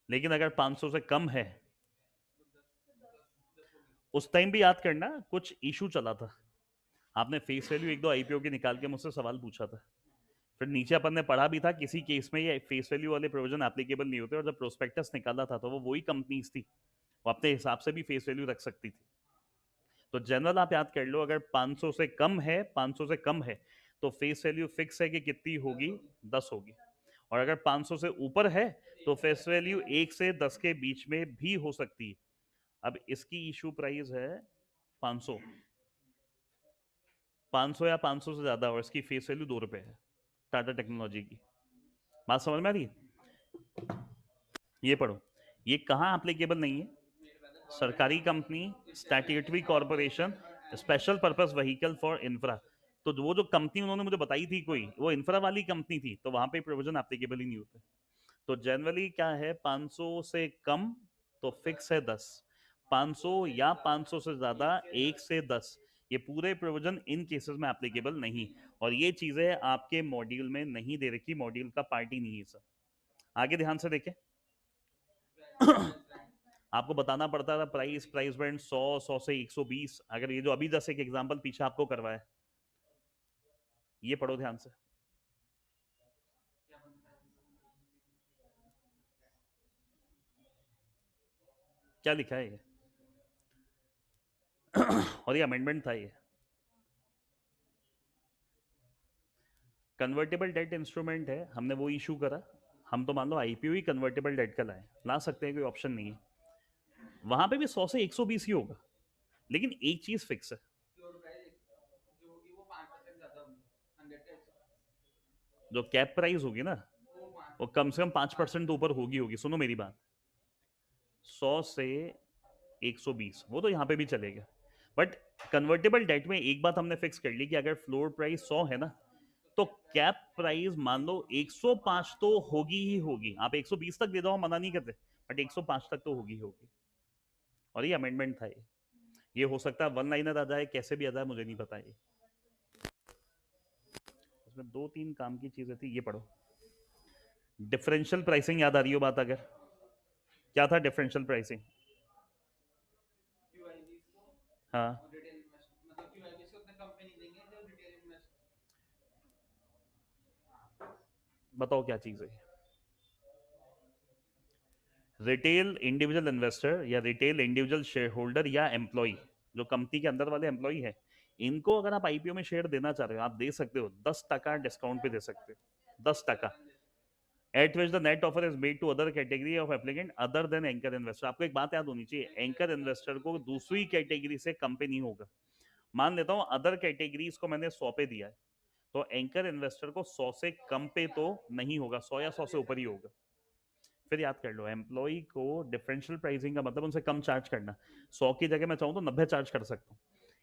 लेकिन अगर 500 से कम है, उस टाइम भी याद करना कुछ इशू चला था। आपने फेस वैल्यू एक दो आईपीओ की निकाल के मुझसे सवाल पूछा था। फिर नीचे अपन ने पढ़ा भी था किसी केस में ये फेस वैल्यू वाले प्रोविजन एप्लीकेबल नहीं होते, और जब प्रोस्पेक्टस निकाला था तो वो वही कंपनीज थी, वो अपने हिसाब से भी फेस वैल्यू रख सकती थी। तो जनरल आप याद कर लो, अगर 500 से कम है, 500 से कम है तो फेस वैल्यू फिक्स है कि कितनी होगी? 10 होगी। और अगर 500 से ऊपर है तो फेस वैल्यू 1 से 10 के बीच में भी हो सकती है। अब इसकी इशू प्राइस है 500, 500 या 500 से ज्यादा, और इसकी फेस वैल्यू 2 रुपए है टाटा टेक्नोलॉजी की। बात समझ में आ रही है? ये पढ़ो, ये कहाँ एप्लीकेबल नहीं है? सरकारी company, statutory corporation, special purpose vehicle for infra. तो वो जो कंपनी उन्होंने मुझे बताई थी कोई, वो इंफ्रा वाली कंपनी थी, तो वहां पे प्रोविजन एप्लीकेबल ही नहीं होते। तो जनरली क्या है, 500 से कम तो फिक्स है 10, 500 या 500 से ज्यादा 1 से 10, ये पूरे प्रोविजन इन केसेस में एप्लीकेबल नहीं। और ये चीजें आपके मॉड्यूल में नहीं दे रखी, मॉड्यूल का पार्ट ही नहीं है सर। आगे ध्यान से देखें। आपको बताना पड़ता था प्राइस, प्राइस बैंड 100, 100 से 120। अगर ये जो अभी 10 एक एग्जांपल पीछे आपको करवाया, ये पढ़ो ध्यान से। क्या लिखा है ये? और ये अमेंडमेंट था ये। कन्वर्टेबल डेट इंस्ट्रूमेंट है, हमने वो इशू करा। हम तो मान लो आईपीओ ही कन्वर्टेबल डेट का लाए, ला सकते हैं, कोई ऑप्शन नहीं है। वहां पे भी 100 से 120 ही होगा, लेकिन एक चीज फिक्स है। जो कैप प्राइस होगी ना, वो कम से कम 5% तो ऊपर होगी होगी। सुनो मेरी बात, 100 से 120 वो तो यहाँ पे भी चलेगा। बट कन्वर्टेबल डेट में एक बात हमने फिक्स कर ली कि अगर फ्लोर प्राइस 100 है ना, तो कैप प्राइस मान लो 105 तो होगी ही होगी। आप 120 तक दे दो, हम मना नहीं करते, बट 105 तक तो होगी होगी। और ये अमेंडमेंट था ये हो सकता है वन लाइनर आ जाए, कैसे भी आ जाए मुझे नहीं पता। ये इसमें दो तीन काम की चीजें थी, ये पढ़ो। डिफरेंशियल प्राइसिंग याद आ रही हो बात? अगर क्या था डिफरेंशियल प्राइसिंग? हाँ, बताओ क्या चीज है? रिटेल इंडिविजुअल इन्वेस्टर या रिटेल इंडिविजुअल शेयर होल्डर या एम्प्लॉय, जो कंपनी के अंदर वाले एम्प्लॉय है, इनको अगर आप आईपीओ में शेयर देना चाह रहे हो, आप दे सकते हो। 10% डिस्काउंट पे दे सकते हो, 10%। At which the net offer is made to other category of applicant other than anchor investor. आपको एक बात याद होनी चाहिए, एंकर इन्वेस्टर को दूसरी कैटेगरी से कम पे नहीं होगा। मान लेता हूं अदर कैटेगरीज को मैंने 100 पे दिया है, तो एंकर इन्वेस्टर को 100 से कम पे तो नहीं होगा, 100 या 100 से ऊपर ही होगा। फिर याद कर लो, एम्प्लॉय को डिफरेंशियल प्राइसिंग का मतलब उनसे कम चार्ज करना। 100 की जगह मैं चाहूँ तो 90 चार्ज कर सकता हूँ।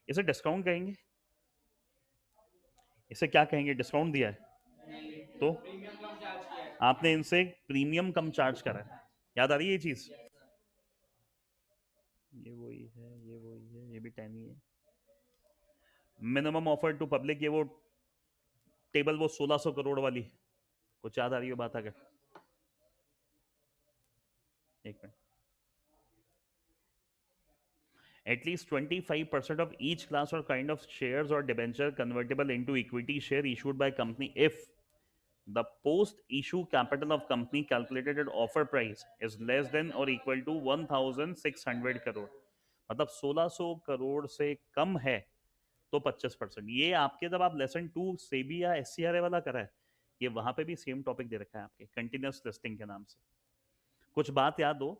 इसे डिस्काउंट कहेंगे? इसे क्या कहेंगे? डिस्काउंट दिया है तो आपने इनसे प्रीमियम कम चार्ज करा है। याद आ रही है ये चीज? ये वही है, ये वही है, ये भी 10 ही है। मिनिमम ऑफर टू पब्लिक, ये वो टेबल वो 1600 करोड़ वाली, कुछ याद आ रही हो बात? अगर एक minute, at least 25% of each class or kind of shares or debenture convertible into equity share issued by company if the post issue capital of company calculated at offer price is less than or equal to 1600 crore. मतलब 1600 करोड़ से कम है तो 25%। ये आपके जब आप लेसन 2 सेबी या एससीआरए वाला करा है, ये वहां पे भी सेम टॉपिक दे रखा है आपके कंटिन्यूस लिस्टिंग के नाम से। कुछ बात याद हो,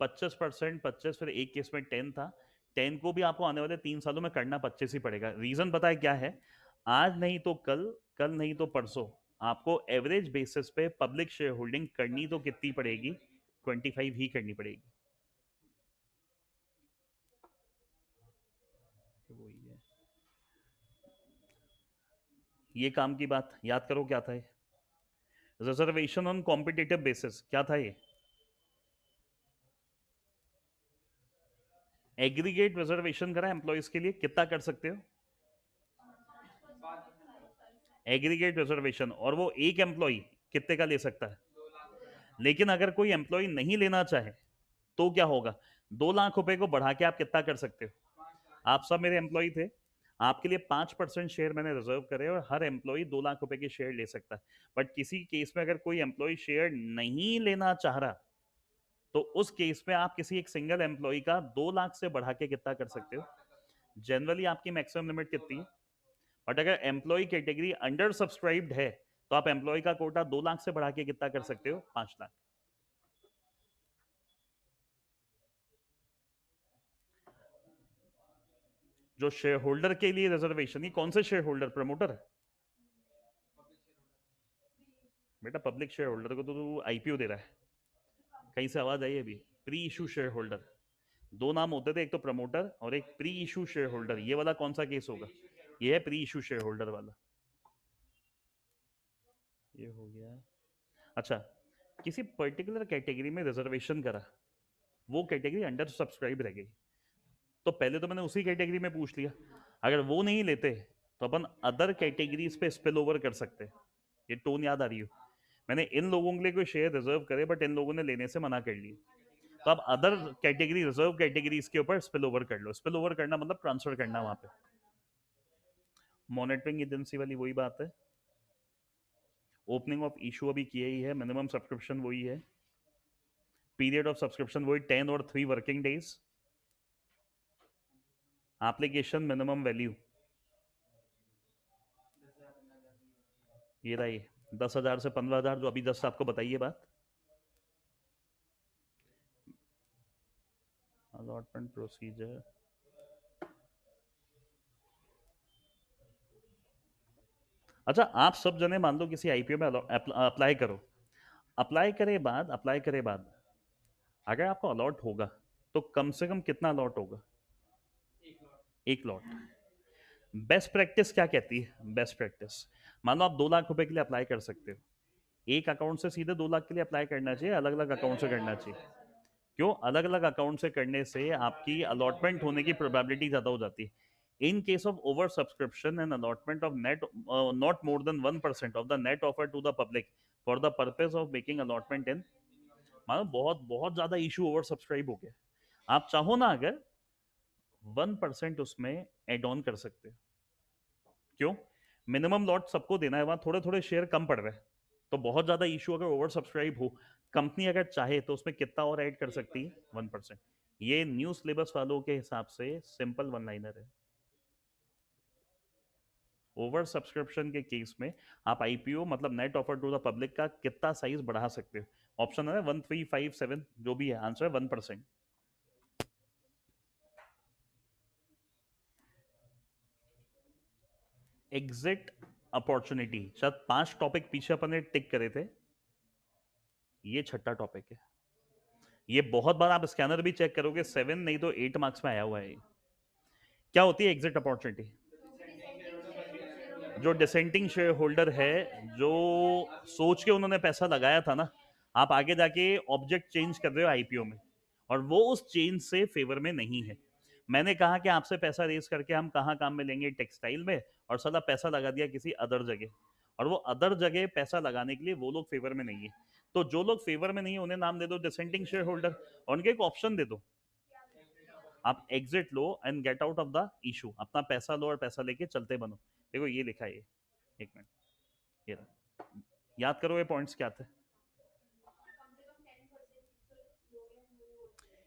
25%, 25, फिर एक केस में 10 था। 10 को भी आपको आने वाले 3 सालों में करना 25 ही पड़ेगा। रीजन पता है क्या है? आज नहीं तो कल, कल नहीं तो परसों आपको एवरेज बेसिस पे पब्लिक शेयर होल्डिंग करनी तो कितनी पड़ेगी? 25 ही करनी पड़ेगी। वही है, ये काम की बात याद करो क्या था ये? रिजर्वेशन ऑन कॉम्पिटिटिव बेसिस क्या था ये? एग्रीगेट रिजर्वेशन करा एम्प्लॉयज के लिए, कितना कर सकते हो एग्रीगेट रिजर्वेशन? और वो एक एम्प्लॉय कितने का ले सकता है? लेकिन अगर कोई एम्प्लॉय नहीं लेना चाहे तो क्या होगा? 2 लाख रुपए को बढ़ा के आप कितना कर सकते हो? आप सब मेरे एम्प्लॉय थे, आपके लिए 5% शेयर मैंने रिजर्व करे और हर एम्प्लॉय 2 लाख रुपए के शेयर ले सकता है। बट किसी केस में अगर कोई एम्प्लॉय शेयर नहीं लेना चाह रहा तो उस केस में आप किसी एक सिंगल एम्प्लॉय का 2 लाख से बढ़ा के कितना कर सकते हो? जनरली आपकी मैक्सिमम लिमिट कितनी है? बट अगर एम्प्लॉय कैटेगरी अंडर सब्सक्राइब्ड है तो आप एम्प्लॉय का कोटा 2 लाख से बढ़ा के कितना कर सकते हो? 5 लाख। जो शेयर होल्डर के लिए रिजर्वेशन, ये कौन से शेयर होल्डर? प्रमोटर? बेटा पब्लिक शेयर होल्डर को तो तू आईपीओ दे रहा है। कहीं से आवाज आई है अभी? Pre issue share holder. दो नाम होते थे, एक तो प्रमोटर और एक प्री इशू शेयर होल्डर। ये वाला कौन सा केस होगा? ये है प्री इशू शेयर होल्डर वाला। ये हो गया। अच्छा, किसी पर्टिकुलर कैटेगरी में रिजर्वेशन करा, वो कैटेगरी अंडर सब्सक्राइब रह गई, तो पहले तो मैंने उसी कैटेगरी में पूछ लिया। अगर वो नहीं लेते तो अपन अदर कैटेगरीज पे स्पिल ओवर कर सकते। ये टोन याद आ रही हो? मैंने इन लोगों के लिए कोई शेयर रिजर्व करे बट इन लोगों ने लेने से मना कर लिया, तो आप अदर कैटेगरी, रिजर्व कैटेगरीज के ऊपर स्पिल ओवर कर लो। स्पिल ओवर करना मतलब ट्रांसफर करना वहां पे। मॉनिटरिंग एजेंसी वाली वही बात है। ओपनिंग ऑफ इशू अभी किया ही है, मिनिमम सब्सक्रिप्शन वही है, पीरियड ऑफ सब्सक्रिप्शन वही 10 और 3 working days, application minimum value ये रहा, ये 10,000 से 15,000 जो अभी जस्ट आपको बताइए बात। अलॉटमेंट प्रोसीजर, अच्छा आप सब जने मान लो किसी आईपीओ में अप्लाई करो, अप्लाई करे बाद अगर आपको अलॉट होगा तो कम से कम कितना अलॉट होगा? एक लॉट। बेस्ट प्रैक्टिस क्या कहती है? बेस्ट प्रैक्टिस, मान लो आप 2 लाख रुपए के लिए अप्लाई कर सकते हो, एक अकाउंट से सीधे 2 लाख के लिए अप्लाई करना चाहिए, अलग अलग अकाउंट से करना चाहिए? क्यों? अलग अलग अकाउंट से करने से आपकी अलॉटमेंट होने की प्रोबेबिलिटी ज्यादा हो जाती है। In case of over subscription and allotment of net not more than 1% of the net offer to the public for the purpose of making allotment in, मानो बहुत बहुत ज्यादा इशू ओवर सब्सक्राइब हो गया, आप चाहो ना अगर 1% उसमें एड ऑन कर सकते हो। क्यों? मिनिमम लॉट सबको देना है, वहां थोड़े थोड़े शेयर कम पड़ रहे हैं, तो बहुत ज्यादा इशू अगर ओवर सब्सक्राइब हो, कंपनी अगर चाहे तो उसमें कितना और ऐड कर सकती है? 1%। ये न्यू सिलेबस वालों के हिसाब से सिंपल वन लाइनर है। ओवर सब्सक्रिप्शन के केस में आप आईपीओ मतलब net offer to the public का कितना साइज बढ़ा सकते हो? ऑप्शन है 1357, जो भी है आंसर है 1%। एग्जिट अपॉर्चुनिटी, शायद 5 टॉपिक पीछे अपन ने टिक करे थे, ये छठा टॉपिक है। ये बहुत बार आप स्कैनर भी चेक करोगे, 7 नहीं तो 8 मार्क्स में आया हुआ है। क्या होती है एग्जिट अपॉर्चुनिटी? जो डिसेंटिंग शेयर होल्डर है, जो सोच के उन्होंने पैसा लगाया था ना, आप आगे जाके ऑब्जेक्ट चेंज कर रहे हो आईपीओ में और वो उस चेंज से फेवर में नहीं है। मैंने कहा कि आपसे पैसा रेज करके हम कहाँ काम में लेंगे? टेक्सटाइल में, और साला पैसा लगा दिया किसी अदर जगह, और वो अदर जगह पैसा लगाने के लिए वो लोग फेवर में नहीं है। तो जो लोग फेवर में नहीं है उन्हें नाम दे दो डिसेंटिंग शेयर होल्डर, और उनके एक ऑप्शन दे दो, आप exit low and get out of the issue, अपना पैसा लो और पैसा लेके चलते बनो। देखो ये लिखा है ये, एक मिनट, ये रहा। याद करो ये पॉइंट्स क्या थे?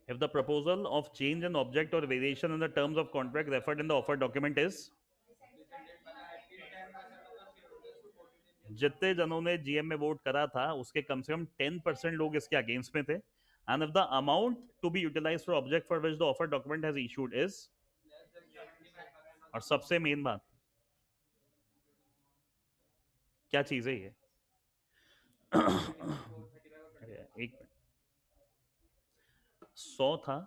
If the proposal of change in object or variation in the terms of contract referred in the offer document is, जितने जनों ने जीएम में वोट करा था उसके कम से कम 10% लोग इसके अगेंस्ट में थे, and if the amount to be utilized for object for which the offer document has issued is, और सबसे मेन बात क्या चीज है ये एक 100 था,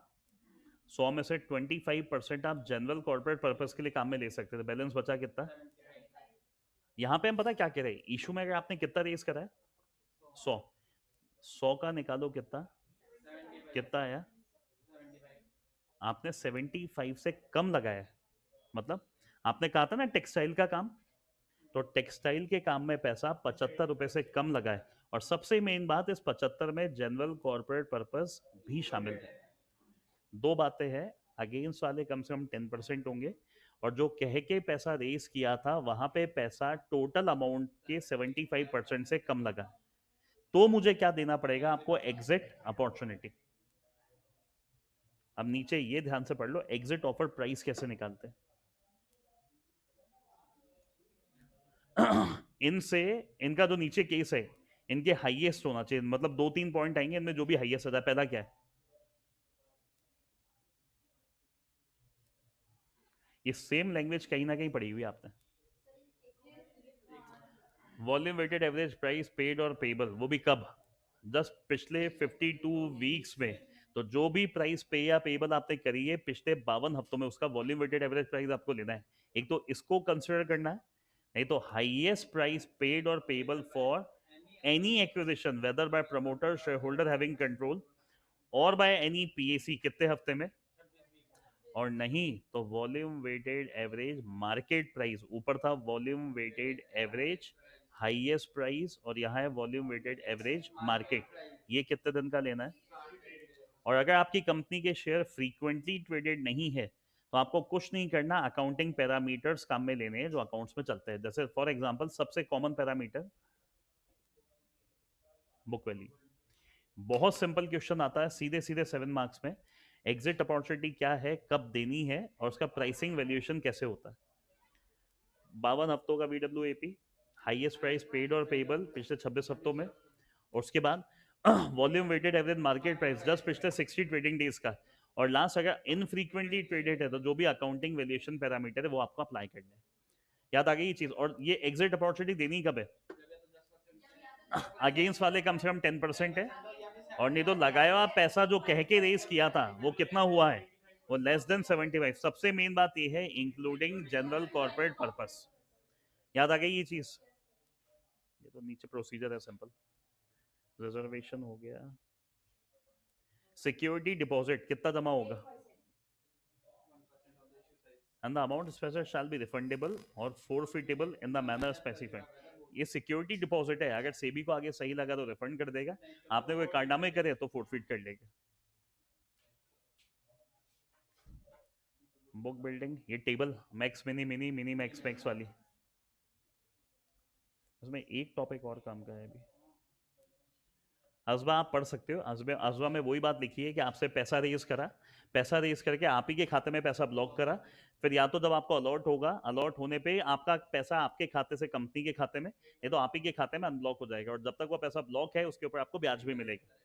100 में से 25% आप जनरल कॉर्पोरेट पर्पस के लिए काम में ले सकते थे, बैलेंस बचा कितना? यहां पे हम पता क्या कह रहे हैं, इशू में अगर आपने कितना रेज करा है 100, 100 का निकालो कितना, कितना आया? आपने 75 से कम लगाया है। मतलब आपने कहा था ना टेक्सटाइल का काम, तो टेक्सटाइल के काम में पैसा 75 रुपए से कम लगा है। और सबसे मेन बात, इस 75 में जनरल कॉर्पोरेट पर्पस भी शामिल है। दो बातें हैं, अगेंस्ट वाले कम से कम 10% होंगे, और जो कह के पैसा रेज किया था वहां पे पैसा टोटल अमाउंट के 75% से कम लगा। तो मुझे क्या देना पड़ेगा आपको? Exit opportunity. अब नीचे ये ध्यान से पढ़ लो, एग्जिट ऑफर प्राइस कैसे निकालते हैं। इनसे, इनका जो नीचे केस है, इनके हाईएस्ट होना चाहिए, मतलब 2-3 पॉइंट आएंगे, इनमें जो भी हाईएस्ट आता है। पहला क्या है? ये सेम लैंग्वेज कहीं ना कहीं पढ़ी हुई है आपने, volume weighted average price paid और पेबल, वो भी कब? जस्ट पिछले 52 वीक्स में। तो जो भी प्राइस पे या पेबल आपने करी है पिछले 52 हफ्तों में, उसका वॉल्यूम वेटेड एवरेज प्राइस आपको लेना है। एक तो इसको कंसिडर करना है, नहीं तो हाईएस्ट प्राइस पेड और payable for any acquisition whether by promoter share holder having control और बाय एनी पीएसी, कितने हफ्ते में? और नहीं तो volume weighted average market price, ऊपर था volume weighted average highest price, और यहाँ है वॉल्यूम वेटेड एवरेज मार्केट। ये कितने दिन का लेना है? और अगर आपकी कंपनी के शेयर फ्रीक्वेंटली ट्रेडेड नहीं है तो आपको कुछ नहीं करना, अकाउंटिंग पैरामीटर्स काम में लेने हैं जो अकाउंट्स में चलते हैं। जैसे फॉर एग्जांपल सबसे कॉमन पैरामीटर बुक वैल्यू। बहुत सिंपल क्वेश्चन आता है सीधे सीधे 7 मार्क्स में, एग्जिट अपॉर्चुनिटी क्या है, कब देनी है, और उसका प्राइसिंग वैल्यूएशन कैसे होता है। 52 हफ्तों का VWAP, हाईएस्ट प्राइस पेड और पेबल पिछले 26 हफ्तों में, और उसके बाद volume weighted average market price just पिछले 60 ट्रेडिंग डेज का, और लास्ट अगर इनफ्रीक्वेंटली ट्रेडेड है तो जो भी अकाउंटिंग वैल्यूएशन पैरामीटर है वो आपको अप्लाई करना है। याद आ गई ये चीज। और ये एग्जिट अपॉर्चुनिटी देनी कब है? अगेंस्ट वाले कम से कम 10% है, और नहीं तो लगाया हुआ पैसा जो कह के रेस किया था वो कितना हुआ है? वो लेस देन 75। सबसे मेन बात ये है इंक्लूडिंग जनरल कॉर्पोरेट पर्पस। याद आ गई ये चीज। ये तो नीचे प्रोसीजर है सिंपल। रिजर्वेशन हो गया, सिक्योरिटी डिपॉजिट कितना जमा होगा, and the amount specified shall be refundable और फोरफिटेबल इन द मैनर स्पेसिफाइड। ये सिक्योरिटी डिपॉजिट है, अगर सेबी को आगे सही लगा तो रिफंड कर देगा, आपने कोई कारनामे करे तो फोरफिट कर लेगा। बुक बिल्डिंग, ये table max mini mini mini max max वाली, उसमें एक टॉपिक और काम का है अभी। अजबा आप पढ़ सकते हो, अजबा अजबा में वही बात लिखी है कि आपसे पैसा रेज करा, पैसा रेज करके आप ही के खाते में पैसा ब्लॉक करा, फिर या तो जब आपको अलॉट होगा, अलॉट होने पे आपका पैसा आपके खाते से कंपनी के खाते में, नहीं तो आप ही के खाते में अनब्लॉक हो जाएगा, और जब तक वो पैसा ब्लॉक है उसके ऊपर आपको ब्याज भी मिलेगा।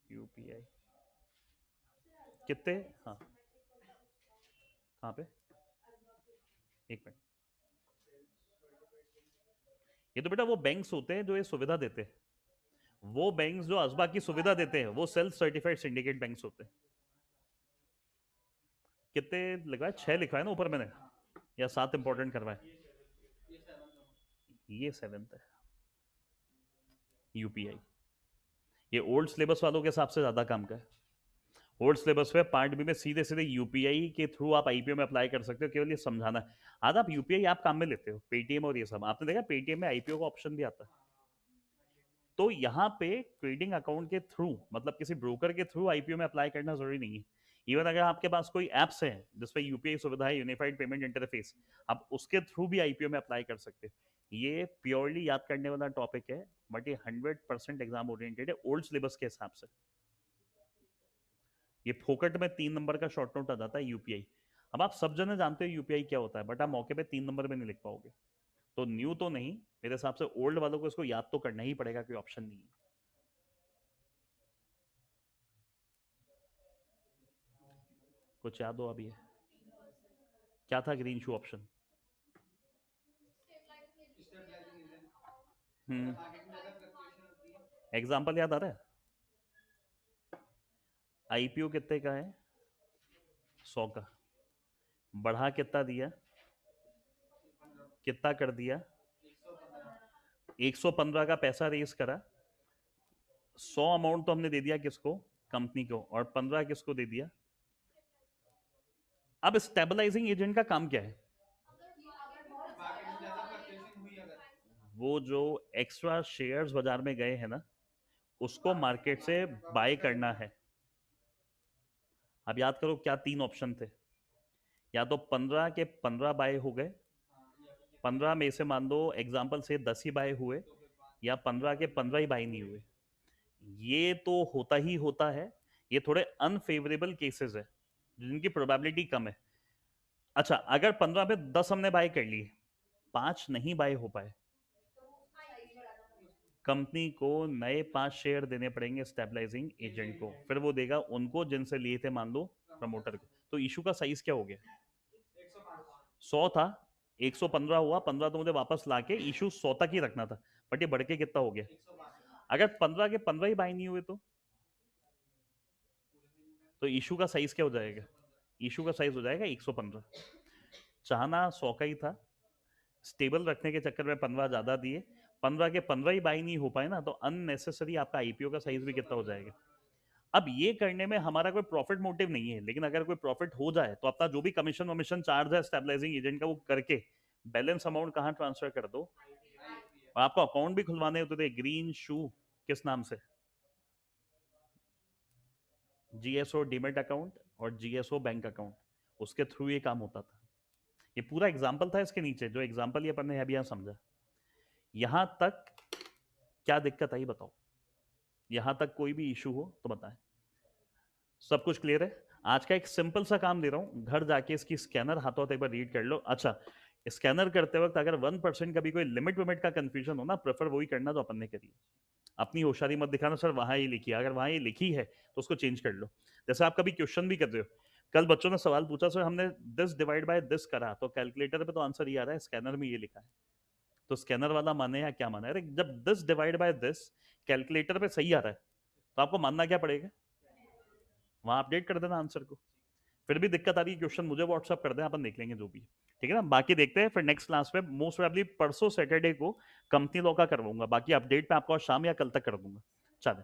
यूपीआई कितने? हाँ, कहाँ पे? एक मिनट। ये तो बेटा वो बैंक्स होते हैं जो ये सुविधा देते हैं, वो बैंक्स जो अजबा की सुविधा देते हैं वो सेल्फ सर्टिफाइड सिंडिकेट बैंक्स होते हैं। कितने लिखा है? 6 लिखा है ना ऊपर मैंने, या 7 इंपॉर्टेंट करवाए? ये 7th है यूपीआई। ये ओल्ड सिलेबस वालों के हिसाब से ज्यादा काम का है। ओल्ड सिलेबस पे पार्ट बी में सीधे सीधे यूपीआई के थ्रू आप आईपीओ में अप्लाई कर सकते हो, केवल ये समझाना है। आज आप यूपीआई आप काम में लेते हो, पेटीएम और ये सब आपने देखा, पेटीएम में आईपीओ का ऑप्शन भी आता है। तो यहाँ पे ट्रेडिंग अकाउंट के थ्रू, मतलब किसी ब्रोकर के थ्रू आईपीओ में अप्लाई करना जरूरी नहीं है। इवन अगर आपके पास कोई एप्स है जिसपे यूपीआई सुविधा है, यूनिफाइड पेमेंट इंटरफेस, आप उसके थ्रू भी आईपीओ में अप्लाई कर सकते हो। ये प्योरली याद करने वाला टॉपिक है, बट ये 100% एग्जाम ओरिएंटेड है ओल्ड सिलेबस के हिसाब से। ये फोकट में 3 नंबर का शॉर्ट नोट आ जाता है यूपीआई। अब आप सब जने जानते हो यूपीआई क्या होता है, बट आप मौके पे 3 नंबर में नहीं लिख पाओगे। तो न्यू तो नहीं, मेरे हिसाब से ओल्ड वालों को इसको याद तो करना ही पड़ेगा, कोई ऑप्शन नहीं है। कुछ याद हो अभी? क्या था ग्रीन शू ऑप्शन? एग्जाम्पल याद आ रहा है? आईपीओ कितने का है? 100 का। बढ़ा कितना दिया? कितना कर दिया? 115 का पैसा रेस करा। 100 अमाउंट तो हमने दे दिया किसको? कंपनी को। और 15 किसको दे दिया? अब स्टेबलाइजिंग एजेंट का काम क्या है? वो जो एक्स्ट्रा शेयर्स बाजार में गए हैं ना, उसको मार्केट से बाय करना है। अब याद करो क्या 3 ऑप्शन थे? या तो 15 के 15 बाय हो गए, 15 में से मान लो एग्जाम्पल से 10 ही बाय हुए, या 15 के 15 ही बाय नहीं हुए। ये तो होता ही होता है। ये थोड़े अनफेवरेबल केसेस है जिनकी प्रोबेबिलिटी कम है। अच्छा, अगर 15 में 10 हमने बाय कर लिए, 5 नहीं बाय हो पाए, कंपनी को नए 5 शेयर देने पड़ेंगे स्टेबलाइजिंग एजेंट को। फिर वो देगा उनको जिनसे लिए थे, मान लो प्रमोटर को। तो इशू का साइज क्या हो गया? 100 था, 115 हुआ, 15 तो मुझे वापस लाके इशू 100 तक ही रखना था, बट ये बढ़ के कितना हो गया? अगर 15 के 15 ही बाय नहीं हुए तो इशू का साइज क्या हो जाएगा? इशू का साइज हो जाएगा 115। चाहना 100 का ही था, स्टेबल रखने के चक्कर में 15 ज्यादा दिए, 15 के 15 ही बाई नहीं हो पाए ना, तो अननेसेसरी आपका आईपीओ का साइज भी कितना हो जाएगा? अब ये करने में हमारा कोई प्रॉफिट मोटिव नहीं है, लेकिन अगर कोई प्रॉफिट हो जाए तो अपना जो भी कमीशन वमीशन चार्ज है स्टेबलाइजिंग एजेंट का, वो करके बैलेंस अमाउंट कहाँ ट्रांसफर कर दो। और आपको अकाउंट भी खुलवाने होते थे ग्रीन शू, किस नाम से? जीएसओ डीमेट अकाउंट और जीएसओ बैंक अकाउंट, उसके थ्रू ये काम होता था। ये पूरा एग्जाम्पल था इसके नीचे, जो एग्जाम्पल ये अपन ने अभी यहाँ समझा। यहां तक क्या दिक्कत आई बताओ? यहां तक कोई भी इशू हो तो बताएं। सब कुछ क्लियर है? आज का एक सिंपल सा काम दे रहा हूं, घर जाके इसकी स्कैनर हाथों हाथ एक बार रीड कर लो। अच्छा, स्कैनर करते वक्त अगर 1% का भी कोई लिमिट विमिट का कंफ्यूजन हो ना, प्रेफर वही करना जो अपन ने करी। अपनी होशियारी मत दिखाना सर वहां ये लिखी है, अगर वहां ये लिखी है तो उसको चेंज कर लो। जैसे आप कभी क्वेश्चन भी कर रहे हो, कल बच्चों ने सवाल पूछा सर हमने दिस डिवाइड बाय दिस करा, तो कैलकुलेटर पे तो आंसर ये आ रहा है, स्कैनर में ये लिखा है। तो स्कैनर वाला माने या क्या माने? अरे जब this divide by this calculator पे सही आ रहा है तो आपको मानना क्या पड़ेगा? वहां अपडेट कर देना आंसर को। फिर भी दिक्कत आ रही है क्वेश्चन मुझे व्हाट्सअप कर दें, अपन देख लेंगे जो भी है। ठीक है ना? बाकी देखते हैं फिर नेक्स्ट क्लास में, मोस्ट प्रोबेबली परसों सैटरडे को कंपनी लॉ का करवाऊंगा, बाकी अपडेट पे आपको शाम या कल तक कर दूंगा। चले।